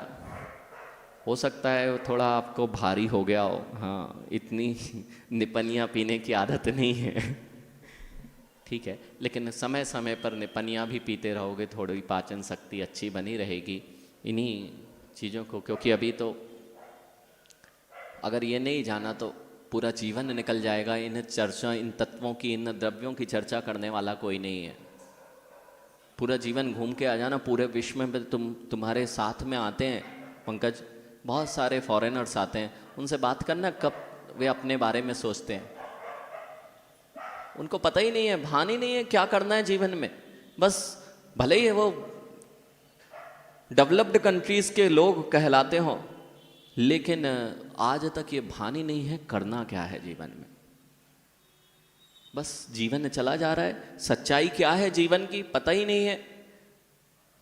हो सकता है थोड़ा आपको भारी हो गया हो, हाँ इतनी निपनिया पीने की आदत नहीं है, ठीक है, लेकिन समय समय पर निपनिया भी पीते रहोगे, थोड़ी पाचन शक्ति अच्छी बनी रहेगी इन्हीं चीज़ों को। क्योंकि अभी तो अगर ये नहीं जाना तो पूरा जीवन निकल जाएगा। इन चर्चा, इन तत्वों की, इन द्रव्यों की चर्चा करने वाला कोई नहीं है। पूरा जीवन घूम के आ जाना, पूरे विश्व में तुम्हारे साथ में आते हैं पंकज, बहुत सारे फॉरेनर्स आते हैं, उनसे बात करना कब वे अपने बारे में सोचते हैं। उनको पता ही नहीं है, भान ही नहीं है क्या करना है जीवन में। बस भले ही वो डेवलप्ड कंट्रीज के लोग कहलाते हों, लेकिन आज तक ये भान ही नहीं है करना क्या है जीवन में। बस जीवन चला जा रहा है, सच्चाई क्या है जीवन की पता ही नहीं है।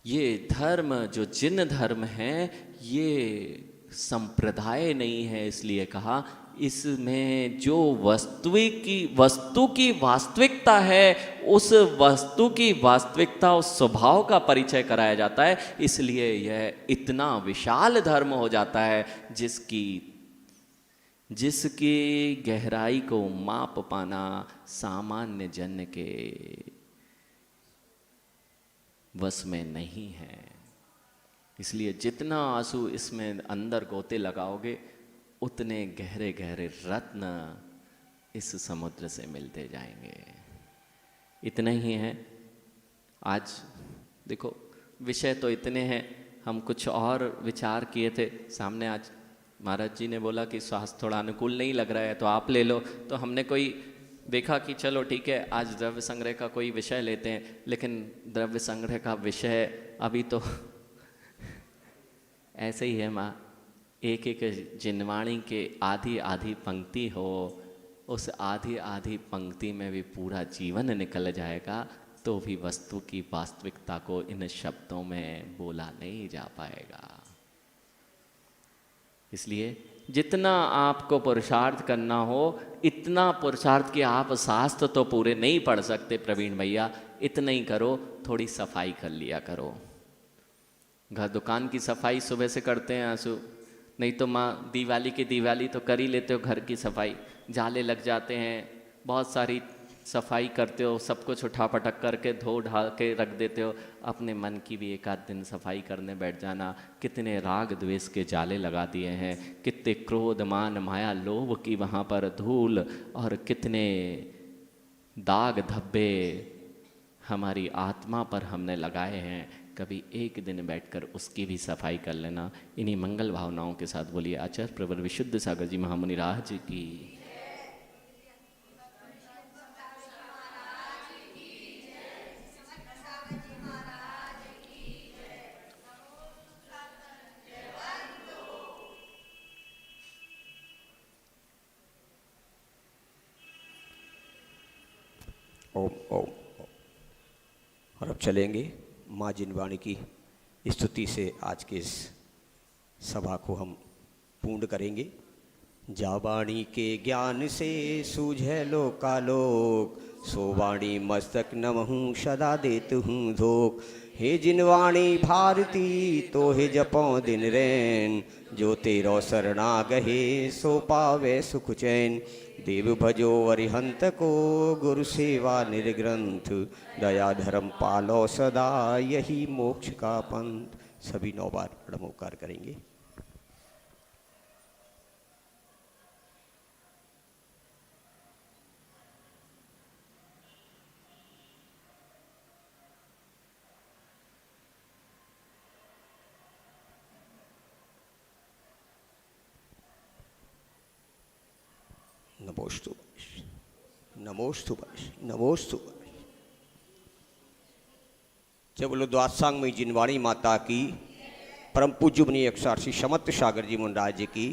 ये धर्म जो जिन धर्म हैं ये संप्रदाय नहीं है, इसलिए कहा इसमें जो वस्तु की वास्तविकता है, उस वस्तु की वास्तविकता, उस स्वभाव का परिचय कराया जाता है। इसलिए यह इतना विशाल धर्म हो जाता है जिसकी गहराई को माप पाना सामान्य जन के वश में नहीं है। इसलिए जितना आंसू इसमें अंदर गोते लगाओगे उतने गहरे गहरे रत्न इस समुद्र से मिलते जाएंगे। इतना ही है आज। देखो विषय तो इतने हैं, हम कुछ और विचार किए थे। सामने आज महाराज जी ने बोला कि स्वास्थ्य थोड़ा अनुकूल नहीं लग रहा है तो आप ले लो, तो हमने कोई देखा कि चलो ठीक है आज द्रव्य संग्रह का कोई विषय लेते हैं, लेकिन द्रव्य संग्रह का विषय अभी तो ऐसे ही है माँ, एक एक जिनवाणी के आधी आधी पंक्ति हो, उस आधी आधी पंक्ति में भी पूरा जीवन निकल जाएगा तो भी वस्तु की वास्तविकता को इन शब्दों में बोला नहीं जा पाएगा। इसलिए जितना आपको पुरुषार्थ करना हो, इतना पुरुषार्थ कि आप शास्त्र तो पूरे नहीं पढ़ सकते प्रवीण भैया, इतना ही करो, थोड़ी सफाई कर लिया करो। घर दुकान की सफाई सुबह से करते हैं आंसू, नहीं तो माँ दिवाली की दिवाली तो कर ही लेते हो, घर की सफाई, जाले लग जाते हैं, बहुत सारी सफाई करते हो, सब कुछ उठा पटक करके धो ढा के रख देते हो। अपने मन की भी एक आध दिन सफाई करने बैठ जाना। कितने राग द्वेष के जाले लगा दिए हैं, कितने क्रोध मान माया लोभ की वहाँ पर धूल, और कितने दाग धब्बे हमारी आत्मा पर हमने लगाए हैं। कभी एक दिन बैठकर उसकी भी सफाई कर लेना। इन्हीं मंगल भावनाओं के साथ बोलिए आचार्य प्रवर विशुद्ध सागर जी महामुनि राज की। ओम ओम। और अब चलेंगे माँ जिनवाणी की स्तुति से आज के इस सभा को हम पूर्ण करेंगे। जा वाणी के ज्ञान से सूझे लोकालोक, सो वाणी मस्तक नमहूँ सदा देत हूँ धोख। हे जिनवाणी भारती तो हे जपौं दिन रैन, जो तेरो शरणा गहे सो पावे सुख चैन। देव भजो अरिहंत को गुरु सेवा निर्ग्रंथ, दया धर्म पालो सदा यही मोक्ष का पंथ। सभी 9 बार नमोकार करेंगे। नमोस्तु नमोस्तु नमोस्तु। जय बोलो द्वादशांग में जिनवाणी माता की। परम पूज्य मुनि अक्षर श्री समर्थ सागर जी महाराज जी की।